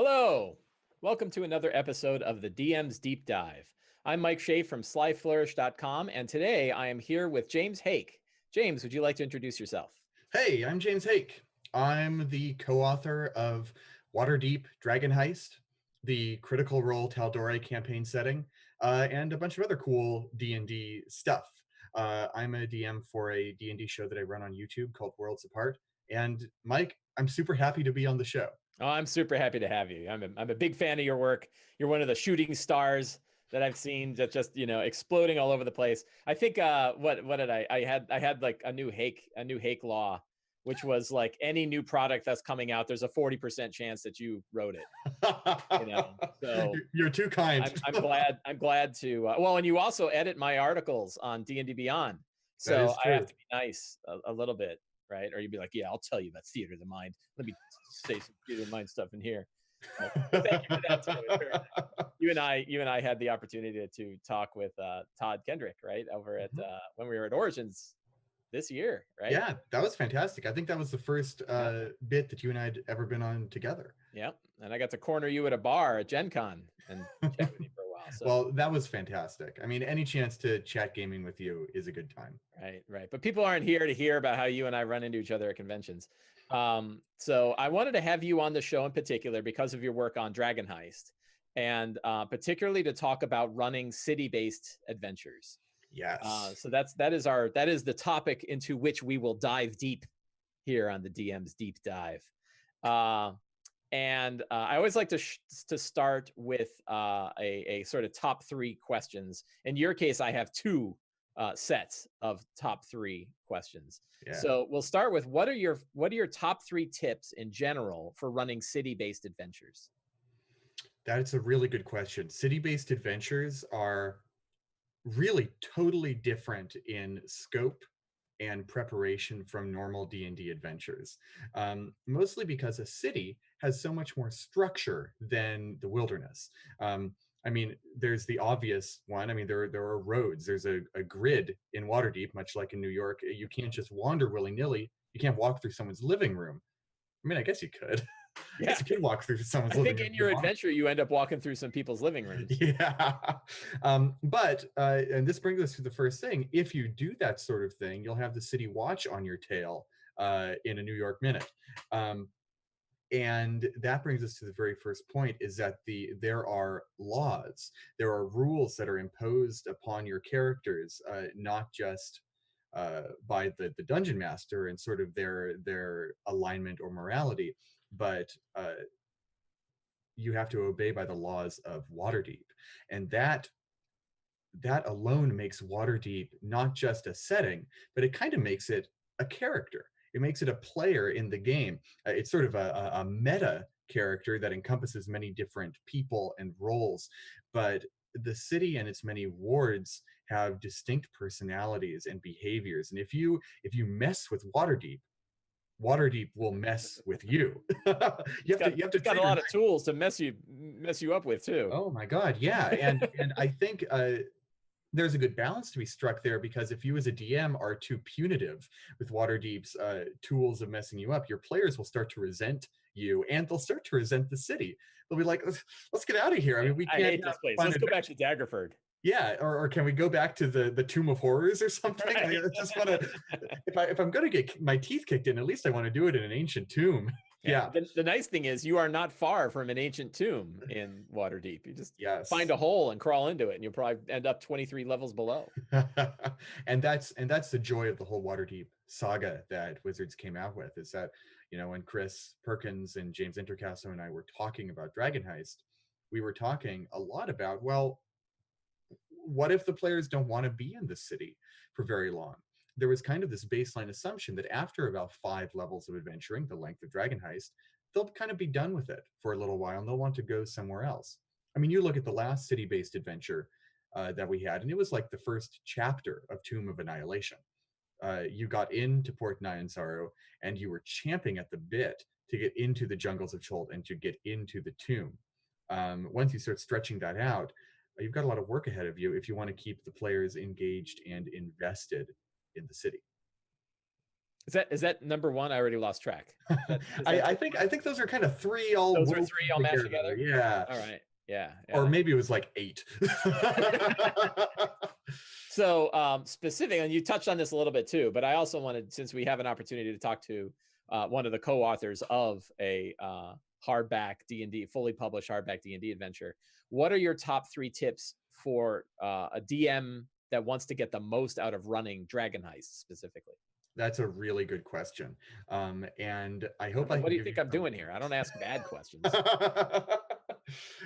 Hello. Welcome to another episode of the DM's Deep Dive. I'm Mike Shea from slyflourish.com, and today I am here with James Haeck. James, would you like to introduce yourself? Hey, I'm James Haeck. I'm the co-author of Waterdeep Dragon Heist, the Critical Role Tal'Dorei campaign setting, and a bunch of other cool D&D stuff. I'm a DM for a D&D show that I run on YouTube called Worlds Apart. And Mike, I'm super happy to be on the show. Oh, I'm super happy to have you. I'm a big fan of your work. You're one of the shooting stars that I've seen that just, exploding all over the place. I think what did I had like a new Haeck law, which was like any new product that's coming out, there's a 40% chance that you wrote it. So You're too kind. I'm glad to well, and you also edit my articles on D&D Beyond. That is So I true. have to be nice a little bit, right? Or you'd be like, yeah, I'll tell you about theater of the mind. Let me say some theater of the mind stuff in here. But thank you for that too. You and I had the opportunity to talk with Todd Kendrick, right, over at when we were at Origins this year, right? Yeah, that was fantastic. I think that was the first bit that you and I had ever been on together. Yeah, and I got to corner you at a bar at Gen Con and chat with you for a while. So. Well, that was fantastic. I mean, any chance to chat gaming with you is a good time. Right. But people aren't here to hear about how you and I run into each other at conventions. So I wanted to have you on the show in particular because of your work on Dragon Heist, and particularly to talk about running city-based adventures. Yes. So that is the topic into which we will dive deep here on the DM's Deep Dive. And I always like to start with a sort of top three questions. In your case, I have two sets of top three questions. Yeah. So we'll start with what are your top three tips in general for running city-based adventures? That's a really good question. City-based adventures are really totally different in scope and preparation from normal D&D adventures, mostly because a city has so much more structure than the wilderness. I mean, there's the obvious one. I mean, there are roads. There's a grid in Waterdeep, much like in New York. You can't just wander willy-nilly. You can't walk through someone's living room. I mean, I guess you could. Yeah, I guess you can walk through someone's I living room. think in your adventure, you end up walking through some people's living rooms. Yeah. But and this brings us to the first thing. If you do that sort of thing, you'll have the city watch on your tail in a New York minute. And that brings us to the very first point, is that there are laws, there are rules that are imposed upon your characters, not just by the dungeon master and sort of their alignment or morality, but you have to obey by the laws of Waterdeep. And that alone makes Waterdeep not just a setting, but it kind of makes it a character. It makes it a player in the game. It's sort of a meta character that encompasses many different people and roles, but the city and its many wards have distinct personalities and behaviors. And if you mess with Waterdeep will mess with you. you have to got a lot of tools to mess you up with too. Oh my God, yeah. And I think there's a good balance to be struck there, because if you as a DM are too punitive with Waterdeep's tools of messing you up, your players will start to resent you, and they'll start to resent the city. They'll be like, let's get out of here. I mean, we can't. I hate this place. Let's go back to Daggerford. Yeah, or can we go back to the Tomb of Horrors or something? Right. I just want to, if I'm going to get my teeth kicked in, at least I want to do it in an ancient tomb. Yeah. The nice thing is you are not far from an ancient tomb in Waterdeep. You just find a hole and crawl into it, and you'll probably end up 23 levels below. and that's the joy of the whole Waterdeep saga that Wizards came out with, is that, when Chris Perkins and James Intercasso and I were talking about Dragon Heist, we were talking a lot about, well, what if the players don't want to be in the city for very long? There was kind of this baseline assumption that after about 5 levels of adventuring, the length of Dragon Heist, they'll kind of be done with it for a little while, and they'll want to go somewhere else. I mean, you look at the last city-based adventure that we had, and it was like the first chapter of Tomb of Annihilation. You got into Port Nyansaru, and you were champing at the bit to get into the jungles of Chult and to get into the tomb. Once you start stretching that out, you've got a lot of work ahead of you if you want to keep the players engaged and invested in the city. Is that number one? I already lost track. Is that I think those are kind of three all those are woven three all mashed together. together? Yeah. All right. Yeah. Or Yeah. maybe it was like 8. So specific, and you touched on this a little bit too, but I also wanted, since we have an opportunity to talk to one of the co-authors of a hardback D&D, fully published hardback D&D adventure, what are your top 3 tips for a DM that wants to get the most out of running Dragon Heist specifically? That's a really good question. And I hope I What can do you give think you I'm some. doing here? I don't ask bad questions.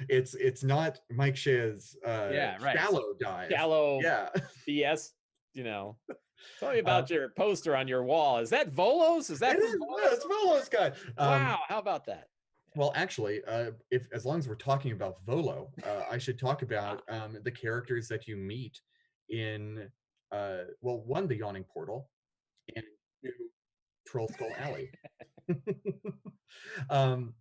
It's not Mike Shea's Yeah, right. shallow dive. Shallow Yeah. BS, you know. Tell me Uh, about your poster on your wall. Is that Volos? Is it that from is. Yeah, Volos? it's Volo's guy. Wow, how about that? Well, actually, if as long as we're talking about Volo, I should talk Ah. about the characters that you meet in well, one, the Yawning Portal, and two, Troll Skull Alley. um,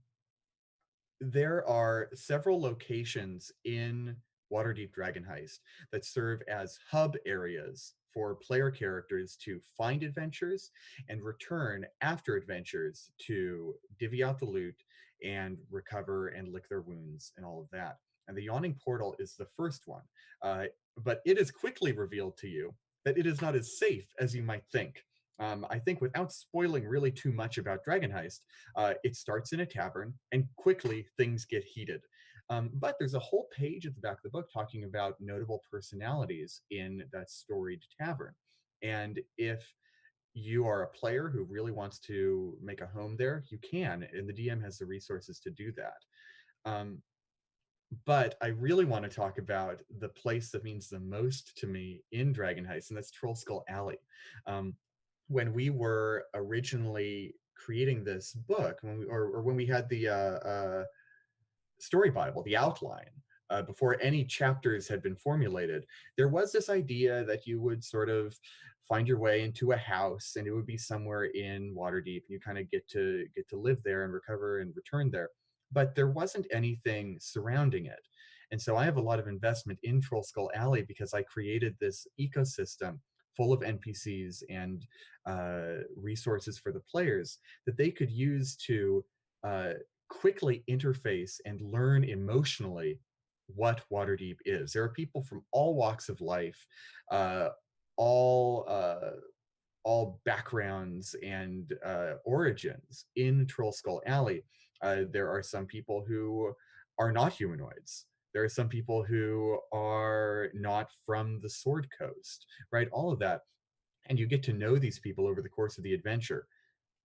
there are several locations in Waterdeep Dragon Heist that serve as hub areas for player characters to find adventures and return after adventures to divvy out the loot and recover and lick their wounds and all of that. And the Yawning Portal is the first one. But it is quickly revealed to you that it is not as safe as you might think. I think without spoiling really too much about Dragon Heist, it starts in a tavern, and quickly things get heated. But there's a whole page at the back of the book talking about notable personalities in that storied tavern. And if you are a player who really wants to make a home there, you can, and the DM has the resources to do that. Um, but I really want to talk about the place that means the most to me in Dragon Heist, and that's Troll Skull Alley. Um, when we were originally creating this book, or when we had the story Bible, the outline, before any chapters had been formulated, there was this idea that you would sort of find your way into a house, and it would be somewhere in Waterdeep, and you kind of get to live there and recover and return there. But there wasn't anything surrounding it. And so I have a lot of investment in Troll Skull Alley because I created this ecosystem full of NPCs and resources for the players that they could use to uh, quickly interface and learn emotionally what Waterdeep is. There are people from all walks of life, uh, all uh, all backgrounds and origins in Troll Skull Alley. There are some people who are not humanoids. There are some people who are not from the Sword Coast, right? All of that. And you get to know these people over the course of the adventure,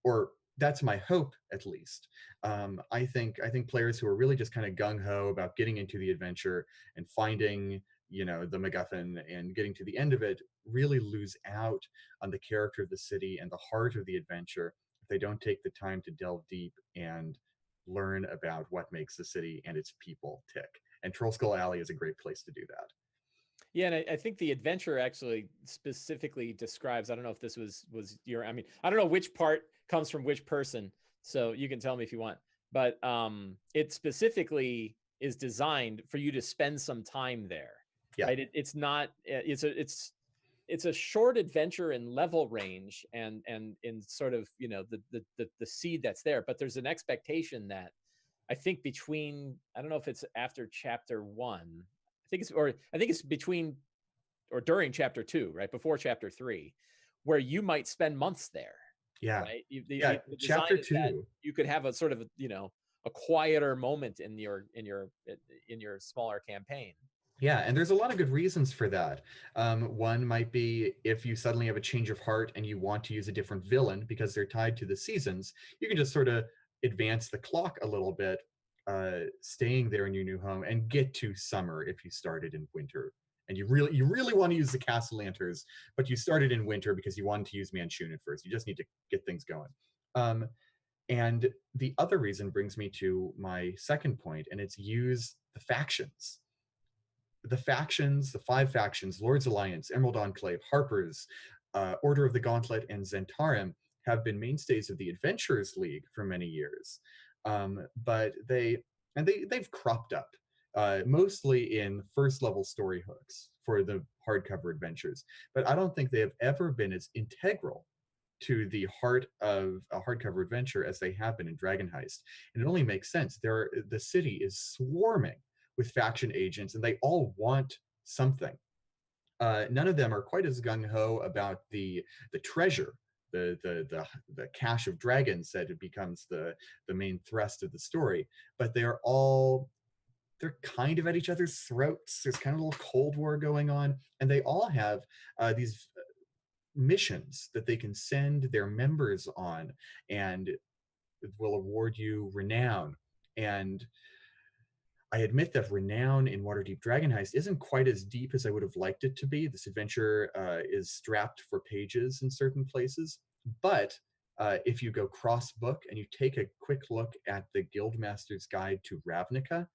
or that's my hope at least. I think players who are really just kind of gung ho about getting into the adventure and finding the MacGuffin and getting to the end of it really lose out on the character of the city and the heart of the adventure if they don't take the time to delve deep and learn about what makes the city and its people tick. And Troll Skull Alley is a great place to do that. Yeah, and I think the adventure actually specifically describes. I don't know if this was your. I mean, I don't know which part comes from which person, so you can tell me if you want. But it specifically is designed for you to spend some time there, Yeah. right? It's not. It's a short adventure in level range and in sort of the seed that's there. But there's an expectation that I think between, I don't know if it's after chapter 1. I think it's between or during chapter 2, right before chapter 3, where you might spend months there, Yeah. right? Yeah. The design Chapter is that 2. you could have a sort of a quieter moment in your smaller campaign. Yeah, and there's a lot of good reasons for that. One might be if you suddenly have a change of heart and you want to use a different villain because they're tied to the seasons, you can just sort of advance the clock a little bit, staying there in your new home, and get to summer if you started in winter. And you really want to use the castle lanterns, but you started in winter because you wanted to use Manchun at first. You just need to get things going. Um, and the other reason brings me to my second point, and it's use the factions. The 5 factions, Lord's Alliance, Emerald Enclave, Harper's, Order of the Gauntlet, and Zentarim, have been mainstays of the Adventurers League for many years. But they've cropped up, mostly in first level story hooks for the hardcover adventures. But I don't think they have ever been as integral to the heart of a hardcover adventure as they have been in Dragon Heist. And it only makes sense. The city is swarming with faction agents, and they all want something. None of them are quite as gung-ho about the treasure, the cache of dragons that it becomes the main thrust of the story, but they're kind of at each other's throats. There's kind of a little Cold War going on, and they all have these missions that they can send their members on, and will award you renown. And I admit that renown in Waterdeep Dragon Heist isn't quite as deep as I would have liked it to be. This adventure is strapped for pages in certain places, but if you go cross-book and you take a quick look at the Guildmaster's Guide to Ravnica,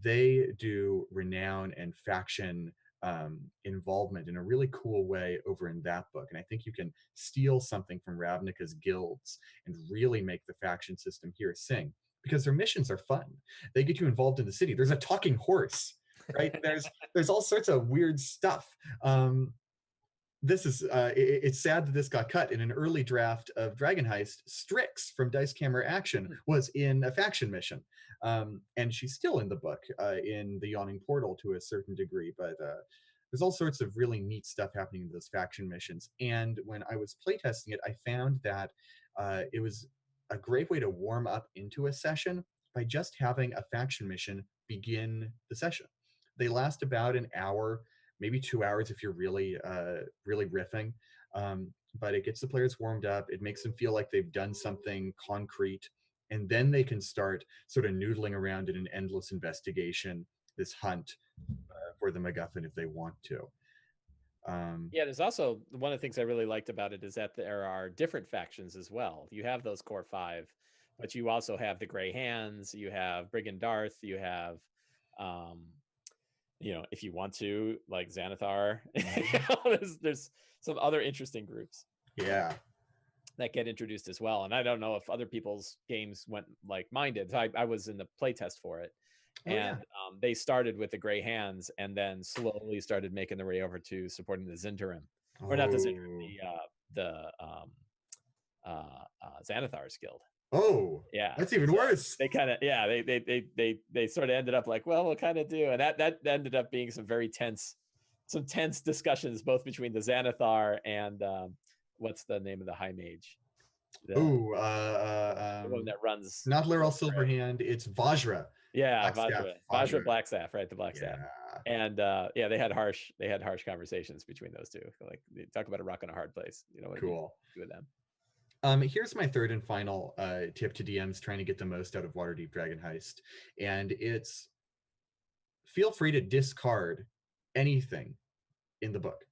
they do renown and faction involvement in a really cool way over in that book. And I think you can steal something from Ravnica's guilds and really make the faction system here sing, because their missions are fun. They get you involved in the city. There's a talking horse, right? There's all sorts of weird stuff. This is it's sad that this got cut. In an early draft of Dragon Heist, Strix from Dice Camera Action was in a faction mission, and she's still in the book in the Yawning Portal to a certain degree. But there's all sorts of really neat stuff happening in those faction missions. And when I was playtesting it, I found that it was a great way to warm up into a session by just having a faction mission begin the session. They last about an hour, maybe 2 hours if you're really riffing, but it gets the players warmed up. It makes them feel like they've done something concrete, and then they can start sort of noodling around in an endless investigation, this hunt for the MacGuffin if they want to. Yeah, there's also one of the things I really liked about it is that there are different factions as well. You have those core five, but you also have the Grey Hands, you have Brigand Darth, you have if you want to, like Xanathar. there's some other interesting groups that get introduced as well. And I don't know if other people's games went like mine did. So I was in the playtest for it. They started with the Grey Hands and then slowly started making their way over to supporting the Zhentarim. Or not the Zhentarim, the Xanathar's Guild. Oh, yeah, that's even worse. They kind of, they sort of ended up like, well, we'll kind of do, and that ended up being some tense discussions both between the Xanathar and what's the name of the High Mage? The one that runs, not Laurel Silverhand, it's Vajra. Yeah, Vajra Blackstaff, right? The Blackstaff. And they had harsh conversations between those two. Like, they talk about a rock and a hard place. Cool. Do with them. Here's my third and final tip to DMs trying to get the most out of Waterdeep Dragon Heist, and it's feel free to discard anything in the book.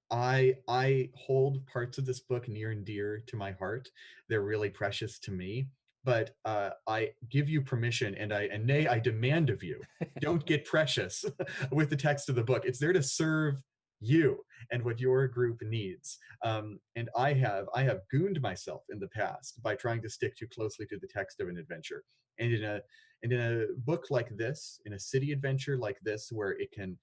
I hold parts of this book near and dear to my heart. They're really precious to me, but I give you permission, and nay, I demand of you, don't get precious with the text of the book. It's there to serve you and what your group needs. And I have gooned myself in the past by trying to stick too closely to the text of an adventure. And in a book like this, in a city adventure like this, where it can,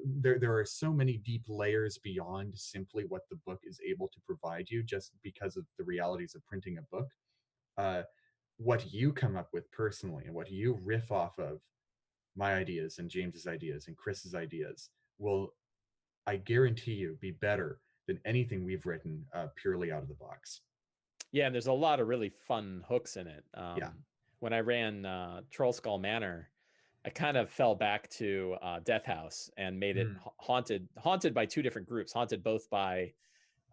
there are so many deep layers beyond simply what the book is able to provide you, just because of the realities of printing a book. What you come up with personally and what you riff off of, my ideas and James's ideas and Chris's ideas, will, I guarantee you, be better than anything we've written purely out of the box. Yeah, and there's a lot of really fun hooks in it. When I ran Trollskull Manor, I kind of fell back to Death House and made it haunted by two different groups. Haunted both by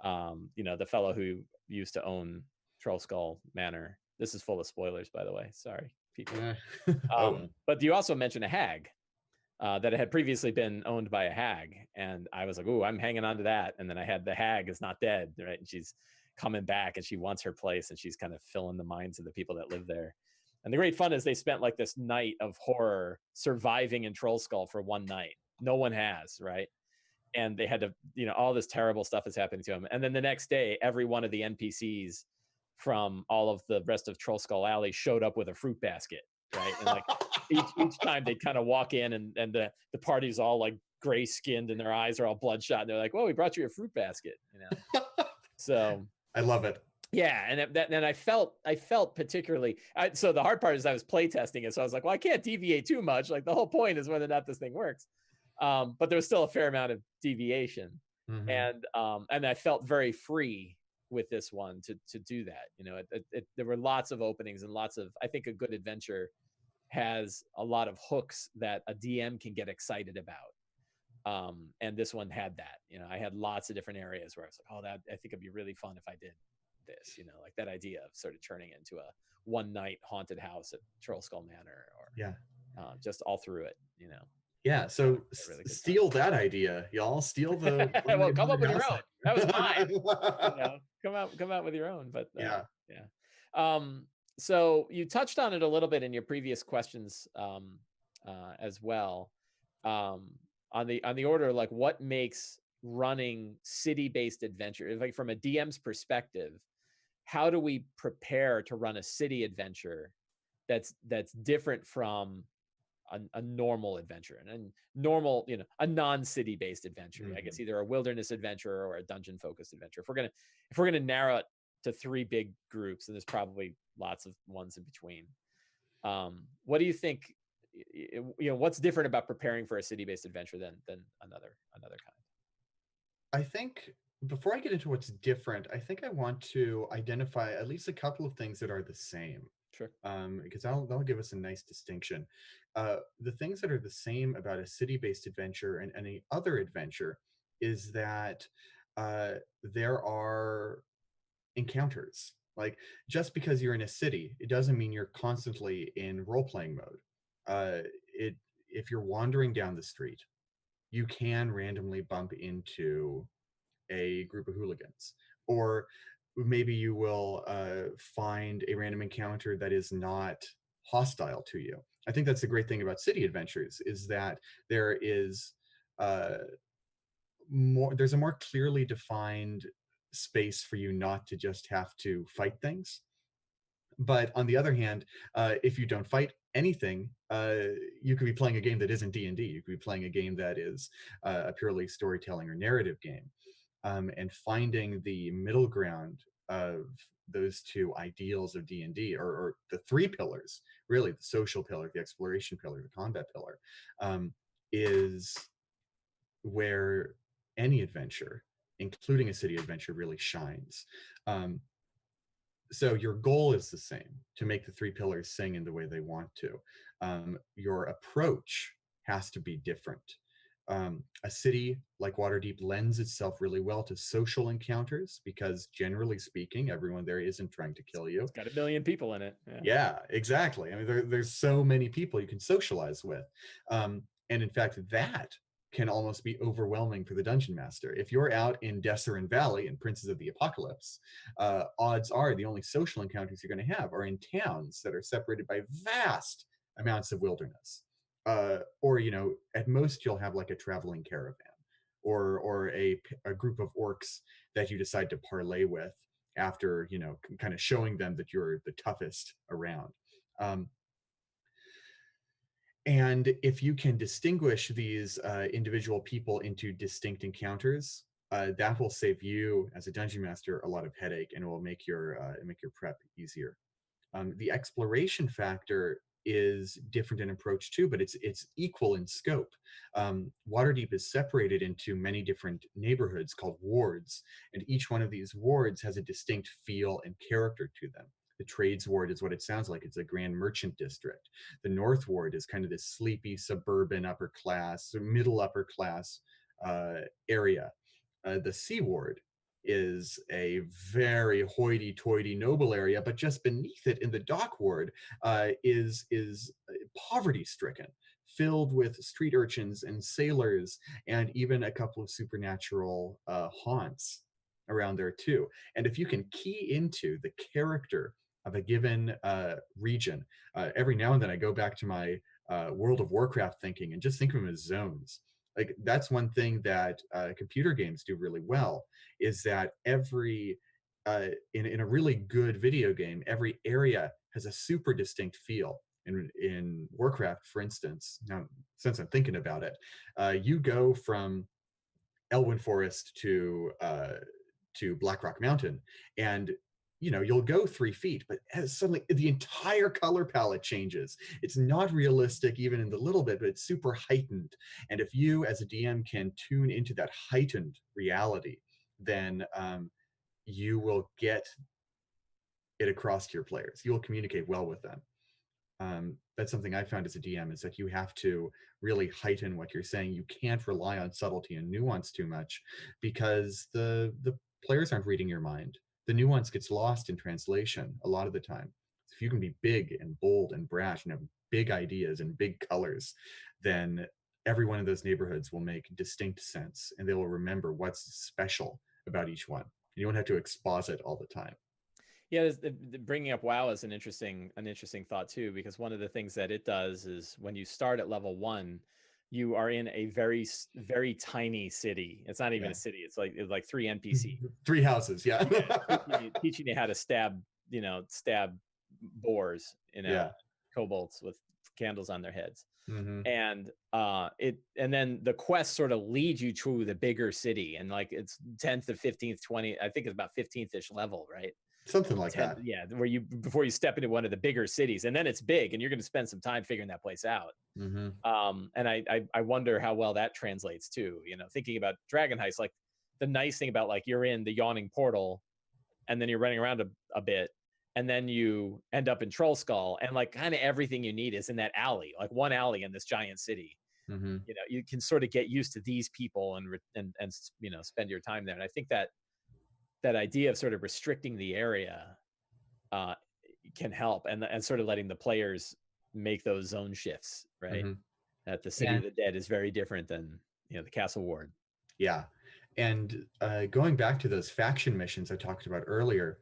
the fellow who used to own Trollskull Manor. This is full of spoilers, by the way. Sorry, people. But you also mentioned a hag. That it had previously been owned by a hag, and I was like, "Ooh, I'm hanging on to that." And then I had the hag is not dead, right? And she's coming back, and she wants her place, and she's kind of filling the minds of the people that live there. And the great fun is they spent like this night of horror surviving in Trollskull for one night. No one has, right? And they had to, all this terrible stuff is happening to them. And then the next day, every one of the NPCs from all of the rest of Trollskull Alley showed up with a fruit basket, right? And like each time they kind of walk in and the party's all like gray skinned and their eyes are all bloodshot. And they're like, well, we brought you a fruit basket, So I love it. Yeah, and I felt particularly. So the hard part is I was playtesting it, so I was like, well, I can't deviate too much. Like the whole point is whether or not this thing works. But there was still a fair amount of deviation, Mm-hmm. and I felt very free with this one to do that. You know, there were lots of openings and lots of. I think a good adventure has a lot of hooks that a DM can get excited about. And this one had that. You know, I had lots of different areas where I was like, oh, that I think it'd be really fun if I did this. You know, like that idea of sort of turning it into a one night haunted house at Troll Skull Manor, Yeah. or just all through it. You know, Yeah, have so a really good steal that idea, y'all. Steal the one well, night come up haunted with your house own. That was mine. You idea. know, come out with your own. But Yeah. yeah. So you touched on it a little bit in your previous questions as well. Um, on the order, like what makes running city-based adventure, like from a DM's perspective, how do we prepare to run a city adventure that's different from a normal adventure and normal, you know, a non-city based adventure, I guess Mhm. either a wilderness adventure or a dungeon focused adventure. If we're gonna narrow it to three big groups, and there's probably lots of ones in between, what do you think, you know, what's different about preparing for a city based adventure than another kind? I think before I get into what's different, I think I want to identify at least a couple of things that are the same, Sure. because that'll give us a nice distinction. The things that are the same about a city-based adventure and any other adventure is that uh, there are encounters. Like just because you're in a city, it doesn't mean you're constantly in role-playing mode. It if you're wandering down the street, you can randomly bump into a group of hooligans, or maybe you will find a random encounter that is not hostile to you. I think that's the great thing about city adventures is that there is uh, there's a more clearly defined space for you not to just have to fight things. But on the other hand, if you don't fight anything, you could be playing a game that isn't D&D. You could be playing a game that is a purely storytelling or narrative game. And finding the middle ground of those two ideals of D&D, or the three pillars, really, the social pillar, the exploration pillar, the combat pillar, is where any adventure, including a city adventure, really shines. Um, so your goal is the same, to make the three pillars sing in the way they want to. Your approach has to be different. A city like Waterdeep lends itself really well to social encounters because, generally speaking, everyone there isn't trying to kill you. It's got a million people in it. Yeah. Yeah, exactly. I mean, there's so many people you can socialize with. And in fact, that can almost be overwhelming for the dungeon master. If you're out in Desserin Valley and Princes of the Apocalypse, odds are the only social encounters you're going to have are in towns that are separated by vast amounts of wilderness. Or, you know, at most you'll have like a traveling caravan, or a group of orcs that you decide to parlay with after, you know, kind of showing them that you're the toughest around. Um, and if you can distinguish these individual people into distinct encounters, that will save you as a dungeon master a lot of headache, and it will make your prep easier. The exploration factor is different in approach too, but it's equal in scope. Waterdeep is separated into many different neighborhoods called wards, and each one of these wards has a distinct feel and character to them. The Trades Ward is what it sounds like. It's a grand merchant district. The North Ward is kind of this sleepy suburban upper class, middle upper class area. The Sea Ward is a very hoity-toity noble area, but just beneath it in the dock ward is poverty-stricken, filled with street urchins and sailors, and even a couple of supernatural haunts around there too. And if you can key into the character of a given region, every now and then I go back to my World of Warcraft thinking and just think of them as zones. Like that's one thing that computer games do really well, is that every in a really good video game, every area has a super distinct feel. In Warcraft, for instance, now since I'm thinking about it, you go from Elwyn Forest to Black Rock Mountain, and you'll go 3 feet, but suddenly the entire color palette changes. It's not realistic even in the little bit, but it's super heightened. And if you as a DM can tune into that heightened reality, then you will get it across to your players. You will communicate well with them. That's something I found as a DM, is that you have to really heighten what you're saying. You can't rely on subtlety and nuance too much, because the players aren't reading your mind. The nuance gets lost in translation a lot of the time. So if you can be big and bold and brash and have big ideas and big colors, then every one of those neighborhoods will make distinct sense, and they will remember what's special about each one. You don't have to exposit all the time. Yeah, bringing up WoW is an interesting thought too, because one of the things that it does is when you start at level 1, you are in a very tiny city. It's not even a city. It's like 3 NPCs, 3 houses. Yeah. teaching you how to stab boars, kobolds with candles on their heads. Mm-hmm. And then the quest sort of leads you to the bigger city, and like it's 10th to 15th, 20, I think it's about 15th-ish level, right? Something like that. Yeah, where before you step into one of the bigger cities, and then it's big, and you're going to spend some time figuring that place out. Mm-hmm. And I wonder how well that translates too. Thinking about Dragon Heist, like the nice thing about, like, you're in the yawning portal, and then you're running around a bit, and then you end up in Troll Skull, and like kind of everything you need is in that alley, like one alley in this giant city. Mm-hmm. You can sort of get used to these people and spend your time there. And I think that idea of sort of restricting the area can help, and sort of letting the players make those zone shifts, right? Mm-hmm. That the City of the Dead is very different than the Castle Ward. Yeah. And going back to those faction missions I talked about earlier,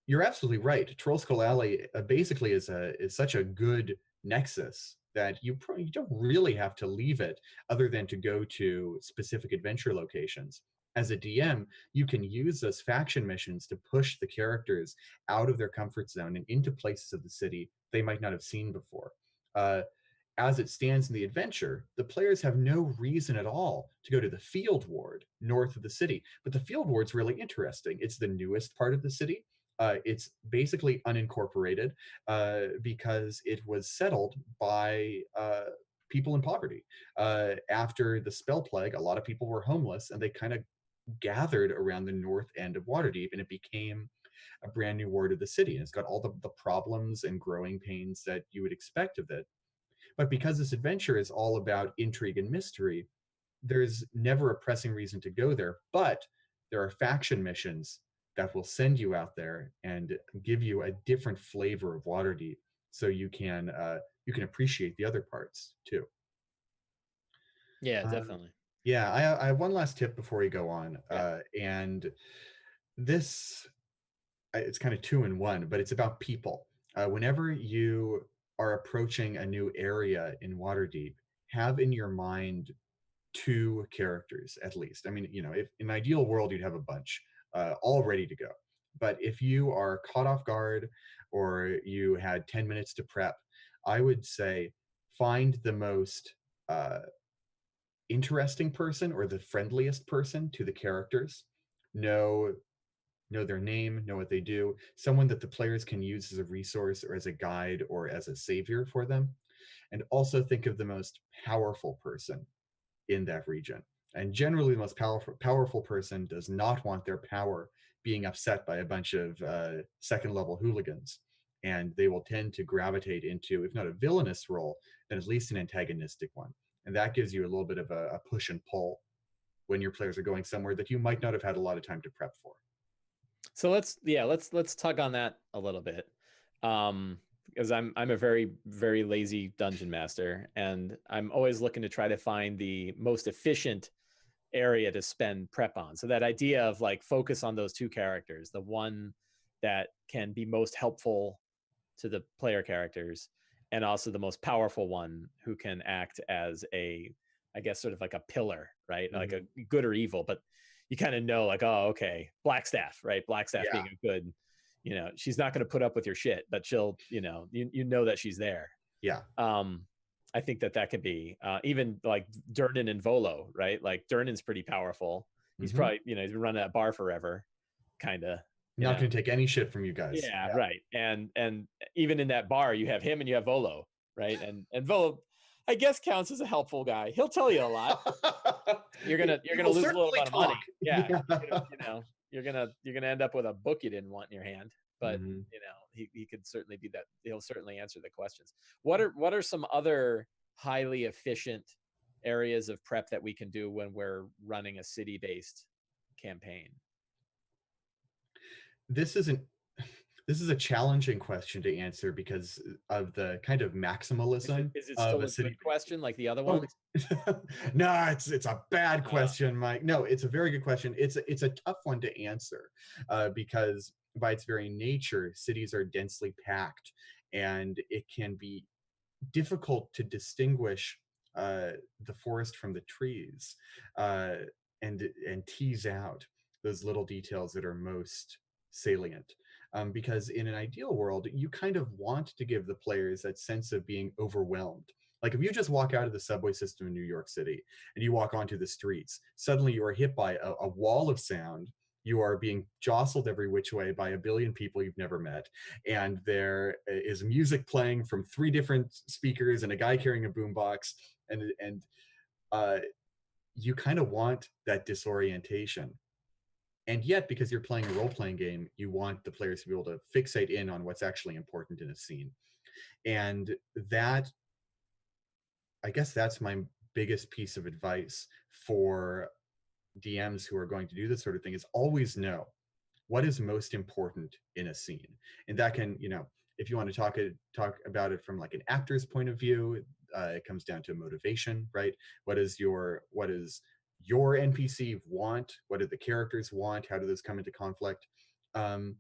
you're absolutely right. Troll Skull Alley basically is such a good nexus that you don't really have to leave it, other than to go to specific adventure locations. As a DM, you can use those faction missions to push the characters out of their comfort zone and into places of the city they might not have seen before. As it stands in the adventure, the players have no reason at all to go to the Field Ward north of the city. But the Field Ward's really interesting. It's the newest part of the city. It's basically unincorporated because it was settled by people in poverty. After the spell plague, a lot of people were homeless, and they kind of gathered around the north end of Waterdeep, and it became a brand new ward of the city. And it's got all the problems and growing pains that you would expect of it. But because this adventure is all about intrigue and mystery, there's never a pressing reason to go there. But there are faction missions that will send you out there and give you a different flavor of Waterdeep, so you can appreciate the other parts too. Yeah, definitely. Yeah, I have one last tip before we go on, and this it's kind of 2 in 1, but it's about people. Whenever you are approaching a new area in Waterdeep, have in your mind 2 characters at least. I mean, if in an ideal world you'd have a bunch all ready to go. But if you are caught off guard, or you had 10 minutes to prep, I would say find the most interesting person, or the friendliest person to the characters. Know their name, know what they do, someone that the players can use as a resource or as a guide or as a savior for them. And also think of the most powerful person in that region. And generally, the most powerful person does not want their power being upset by a bunch of second-level hooligans. And they will tend to gravitate into, if not a villainous role, then at least an antagonistic one. And that gives you a little bit of a push and pull when your players are going somewhere that you might not have had a lot of time to prep for. So let's tug on that a little bit, because I'm a very, very lazy dungeon master, and I'm always looking to try to find the most efficient area to spend prep on. So that idea of like focus on those 2 characters, the one that can be most helpful to the player characters, and also the most powerful one who can act as I guess sort of like a pillar, right? Mm-hmm. Like a good or evil, but you kind of know, like, oh, okay, Blackstaff, right? Blackstaff being a good, she's not going to put up with your shit, but she'll, you know that she's there. Yeah. I think that could be even like Durnan and Volo, right? Like Durnan's pretty powerful. He's Mhm. probably, he's been running that bar forever, kind of, Not going to take any shit from you guys. Yeah, right. And even in that bar, you have him and you have Volo, right? And Volo, I guess, counts as a helpful guy. He'll tell you a lot. You're gonna He will lose a little certainly bit of money. talk. Yeah, Yeah. you're gonna end up with a book you didn't want in your hand. But Mhm. he could certainly be that. He'll certainly answer the questions. What are some other highly efficient areas of prep that we can do when we're running a city-based campaign? This isn't this is a challenging question to answer because of the kind of maximalism Is it of still a a good city. question like the other Oh, ones? no, it's a bad Uh, question, Mike. No, it's a very good question. It's a tough one to answer because by its very nature, cities are densely packed, and it can be difficult to distinguish the forest from the trees, uh, and tease out those little details that are most salient. Because in an ideal world, you kind of want to give the players that sense of being overwhelmed. Like if you just walk out of the subway system in New York City and you walk onto the streets, suddenly you are hit by a wall of sound. You are being jostled every which way by a billion people you've never met, and there is music playing from 3 different speakers and a guy carrying a boombox, and uh, you kind of want that disorientation. And yet, because you're playing a role-playing game, you want the players to be able to fixate in on what's actually important in a scene. And that, I guess, that's my biggest piece of advice for DMs who are going to do this sort of thing, is always know what is most important in a scene. And that can, if you want to talk about it from like an actor's point of view, it comes down to motivation, right? What is your NPC want? What do the characters want? How do those come into conflict? um,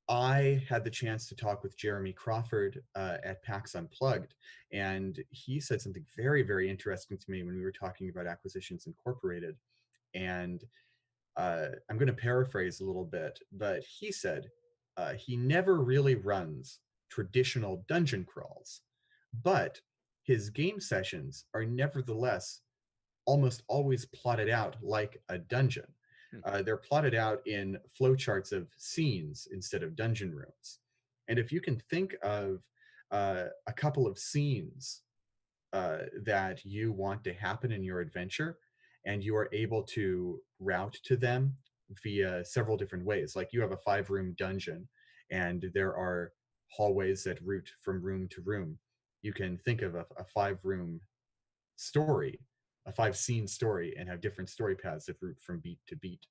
I had the chance to talk with Jeremy Crawford at PAX Unplugged, and he said something very, very interesting to me when we were talking about Acquisitions Incorporated. And I'm going to paraphrase a little bit, but he said he never really runs traditional dungeon crawls, but his game sessions are nevertheless almost always plotted out like a dungeon. hmm. They're plotted out in flowcharts of scenes instead of dungeon rooms. And if you can think of a couple of scenes that you want to happen in your adventure, and you are able to route to them via several different ways. Like you have a 5-room dungeon, and there are hallways that route from room to room. You can think of a 5-room story, a 5-scene story, and have different story paths that route from beat to beat.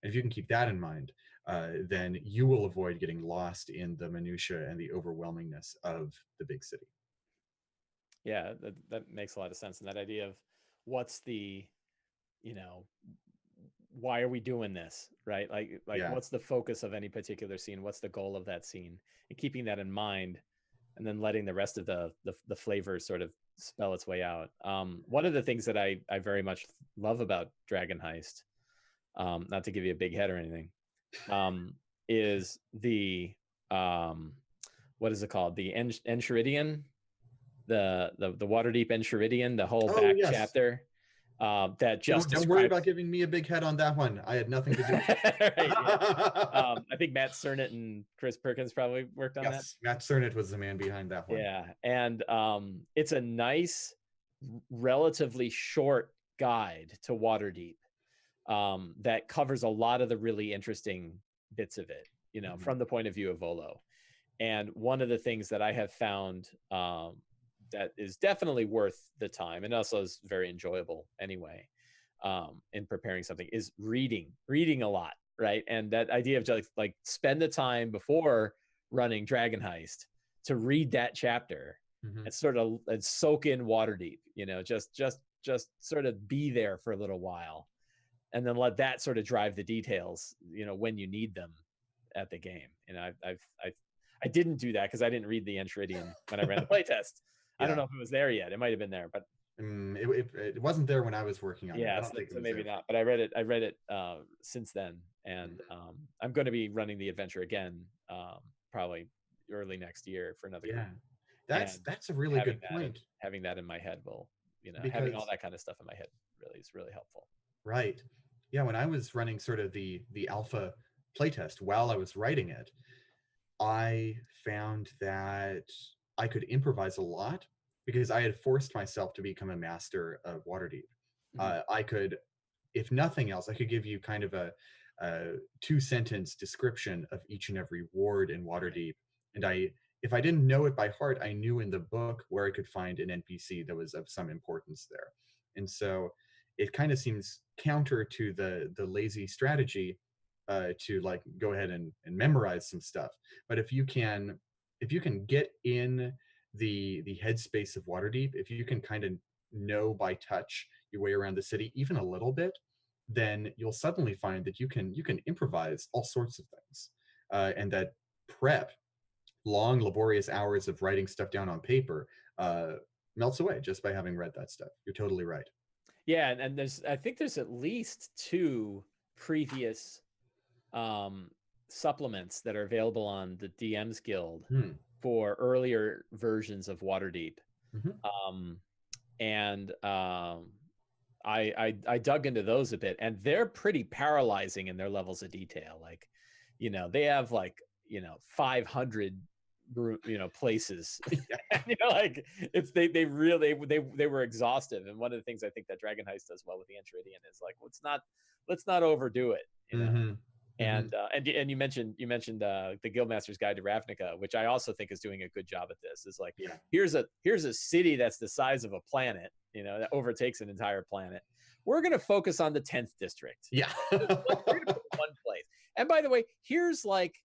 And if you can keep that in mind, then you will avoid getting lost in the minutia and the overwhelmingness of the big city. Yeah, that makes a lot of sense. And that idea of what's the, you know, why are we doing this, right? Like Yeah. what's the focus of any particular scene? What's the goal of that scene? And keeping that in mind, and then letting the rest of the flavor sort of spell its way out. One of the things that I very much love about Dragon Heist, not to give you a big head or anything, is the what is it called? The Enchiridion, the Waterdeep Enchiridion, the whole Oh back yes. chapter that just Don't worry describes. about giving me a big head on that one. I had nothing to do with it. Right, yeah. I think Matt Cernet and Chris Perkins probably worked on that. Yes, Matt Cernet was the man behind that one. Yeah, and it's a nice, relatively short guide to Waterdeep that covers a lot of the really interesting bits of it, from the point of view of Volo. And one of the things that I have found that is definitely worth the time, and also is very enjoyable anyway, in preparing something, is reading a lot, right? And that idea of just like spend the time before running Dragon Heist to read that chapter and sort of and soak in Waterdeep, just sort of be there for a little while, and then let that sort of drive the details, when you need them at the game. I didn't do that because I didn't read the Enchiridion when I ran the playtest. I don't Yeah. know if it was there yet. It might have been there, but It wasn't there when I was working on it. yeah, I don't think it so was maybe there. not. But I read it since then, and I'm going to be running the adventure again, probably early next year for another Yeah, group. And that's a really good point, having that in my head will, having all because that kind of stuff in my head is really helpful. Right. Yeah, when I was running sort of the alpha playtest while I was writing it, I found that I could improvise a lot because I had forced myself to become a master of Waterdeep. Mhm. I could, if nothing else, I could give you kind of a two-sentence description of each and every ward in Right. Waterdeep, and if I didn't know it by heart, I knew in the book where I could find an NPC that was of some importance there. And so it kind of seems counter to the lazy strategy to like go ahead and memorize some stuff. But if you can get in the headspace of Waterdeep, if you can kind of know by touch your way around the city even a little bit, then you'll suddenly find that you can improvise all sorts of things, and that prep, long laborious hours of writing stuff down on paper, uh, melts away just by having read that stuff. You're totally right. Yeah, and there's I think there's at least two previous um, supplements that are available on the DM's Guild Hmm. for earlier versions of Waterdeep. Mm-hmm. Um, and I dug into those a bit, and they're pretty paralyzing in their levels of detail. Like, they have like 500 places. Yeah. And, like they really they were exhaustive. And one of the things I think that Dragon Heist does well with the Enchiridion is like, let's not overdo it. Mm-hmm. Mm-hmm. And you mentioned the Guildmaster's Guide to Ravnica, which I also think is doing a good job at this. Is like, Yeah. here's a city that's the size of a planet, that overtakes an entire planet. We're going to focus on the 10th district. Yeah. We're going to put one place. And by the way, here's like,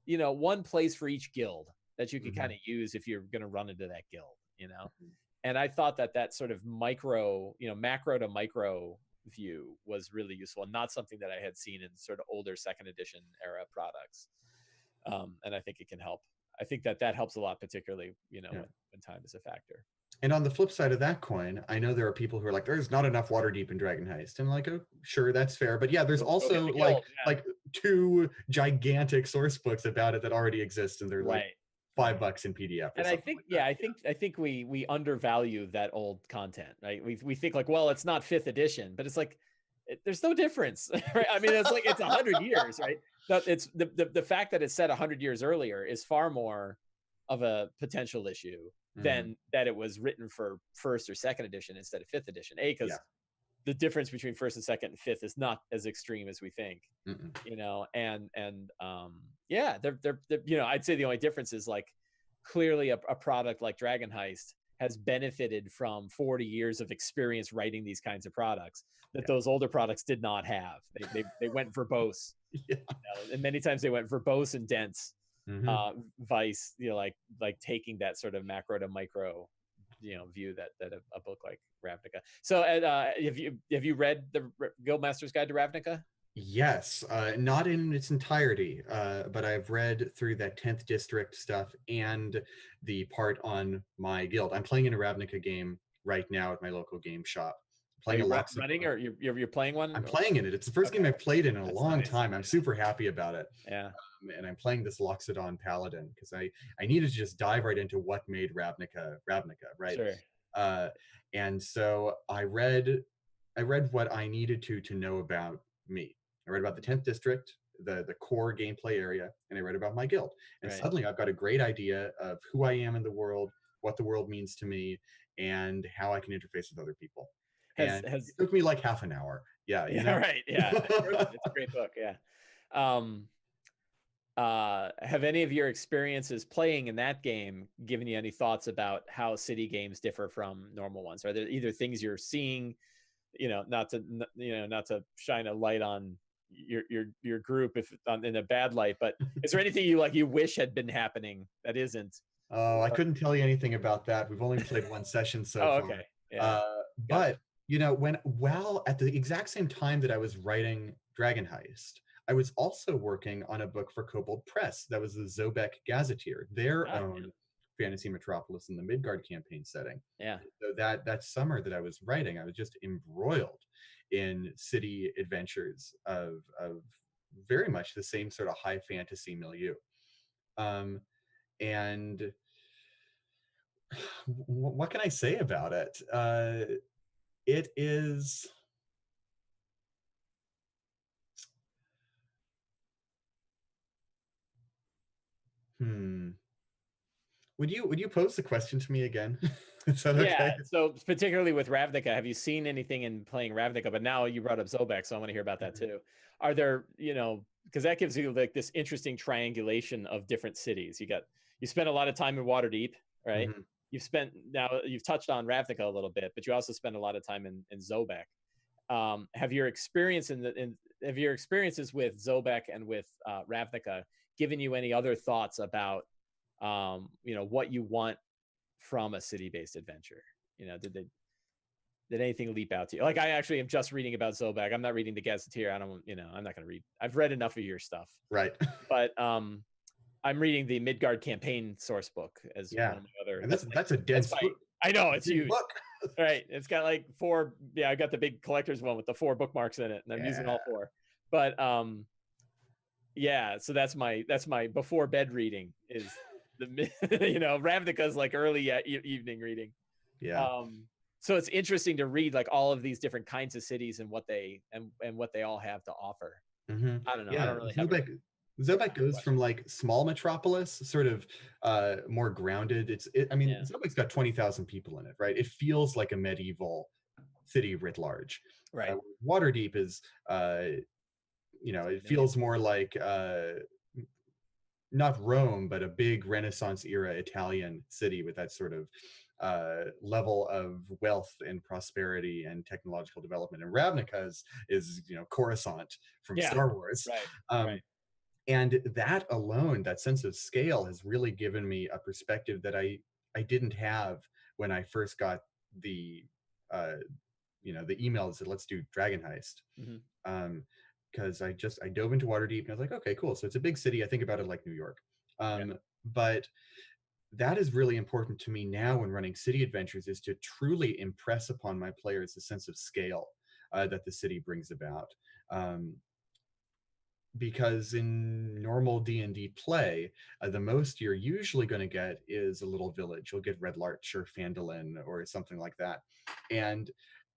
one place for each guild that you could Mm-hmm. kind of use if you're going to run into that guild. Mm-hmm. And I thought that sort of macro to micro view was really useful, and not something that I had seen in sort of older second edition era products. And I think it can help. I think that helps a lot, particularly Yeah. when time is a factor. And on the flip side of that coin, I know there are people who are like, "There's not enough Waterdeep in Dragon Heist," and I'm like, "Oh, sure, that's fair." But yeah, there's Go get also the like guild, yeah. like two gigantic source books about it that already exist, and they're like Right, right. $5 in PDF or And I something think, like that. yeah, I think we undervalue that old content, right? We think like, well, it's not fifth edition, but it's like, there's no difference, right? I mean, it's like it's 100 years, right? It's the fact that it's set 100 years earlier is far more of a potential issue Mm-hmm. than that it was written for first or second edition instead of fifth edition. Yeah. Because the difference between first and second and fifth is not as extreme as we think, Mm-mm. and yeah, they're I'd say the only difference is like, clearly a product like Dragon Heist has benefited from 40 years of experience writing these kinds of products that Yeah. those older products did not have. They went verbose, Yeah. and many times they went verbose and dense. Mm-hmm. Vice, like taking that sort of macro to micro, view that a book like Ravnica. So, have you read the Guildmaster's Guide to Ravnica? Yes, not in its entirety, but I've read through that 10th district stuff and the part on my guild. I'm playing in a Ravnica game right now at my local game shop. Are Playing a you running, Loxodon. or you're playing one? I'm playing in it. It's the first game Okay, I've played in a that's long nice. time. I'm super happy about it. Yeah, And I'm playing this Loxodon Paladin because I needed to just dive right into what made Ravnica, right? sure. Uh, and so I read what I needed to know about me. I read about the 10th district, the core gameplay area, and I read about my guild. And Right. suddenly I've got a great idea of who I am in the world, what the world means to me, and how I can interface with other people. Has And has it took me like half an hour. Yeah, you Yeah, know? right. Yeah. It's a great book. Yeah. Um, have any of your experiences playing in that game given you any thoughts about how city games differ from normal ones? Are there either things you're seeing, not to shine a light on your group if in a bad light, but is there anything you wish had been happening that isn't? Oh, I couldn't tell you anything about that. We've only played one session so Oh, far. okay. Yeah. Uh, Gotcha. but while at the exact same time that I was writing Dragon Heist, I was also working on a book for Kobold Press that was the Zobek Gazetteer, their Ah, own fantasy metropolis in the Midgard campaign setting. yeah. So that summer that I was writing, I was just embroiled in city adventures of very much the same sort of high fantasy milieu. Um, and what can I say about it? It is Hmm. Would you pose the question to me again? Is that Yeah, okay? so particularly with Ravnica, have you seen anything in playing Ravnica? But now you brought up Zobek, so I want to hear about that Mhm. too. Are there, because that gives you like this interesting triangulation of different cities. You spent a lot of time in Waterdeep, right? Mhm. You've touched on Ravnica a little bit, but you also spent a lot of time in Zobek. Have your experience have your experiences with Zobek and with Ravnica given you any other thoughts about what you want from a city-based adventure? Did anything leap out to you? Like, I actually am just reading about Zobek. I'm not reading the Gazetteer. I'm not going to read. I've read enough of your stuff, Right. but I'm reading the Midgard campaign source book as Yeah. one of my other. And that's a That's dense my. book. I know It's it's a big huge. book. Right. It's got like 4. Yeah, I got the big collector's one with the 4 bookmarks in it, and I'm using Yeah. all 4. But yeah. So that's my before bed reading is the Ravnica's like early evening reading. Yeah. Um, so it's interesting to read like all of these different kinds of cities and what they all have to offer. Hmm. I don't know. I Yeah. don't really have a Zobek goes from question. like small metropolis, sort of more grounded. I mean, Yeah. Zobek's got 20,000 people in it, right? It feels like a medieval city writ large. Right. Waterdeep is, It's like it a million. feels more like not Rome, but a big Renaissance era Italian city with that sort of level of wealth and prosperity and technological development. And Ravnica is Coruscant from Yeah. Star Wars. Right. Um, Right. and that alone, that sense of scale, has really given me a perspective that I didn't have when I first got the uh, the email that said let's do Dragon Heist. Hmm. Because I dove into Waterdeep and I was like, okay, cool. So it's a big city. I think about it like New York. Yeah. But that is really important to me now when running city adventures, is to truly impress upon my players the sense of scale that the city brings about. Um, because in normal D&D play, the most you're usually going to get is a little village. You'll get Red Larch or Phandalin or something like that. And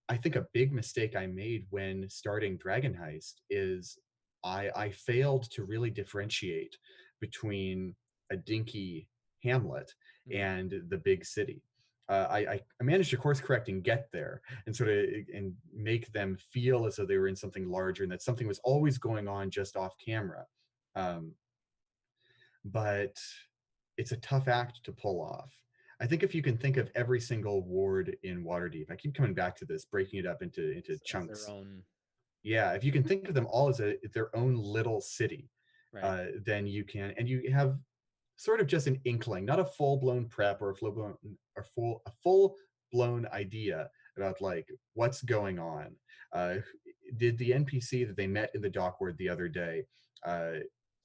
I think a big mistake I made when starting Dragon Heist is I failed to really differentiate between a dinky hamlet Hmm. and the big city. I managed to course correct and get there and sort of and make them feel as though they were in something larger and that something was always going on just off camera. Um, but it's a tough act to pull off. I think if you can think of every single ward in Waterdeep, I keep coming back to this, breaking it up into As their chunks. own. Yeah, if you can think of them all as their own little city, Right. then you can, and you have sort of just an inkling, not a full blown prep or a full blown idea about like what's going on. Uh, did the NPC that they met in the dock ward the other day, uh,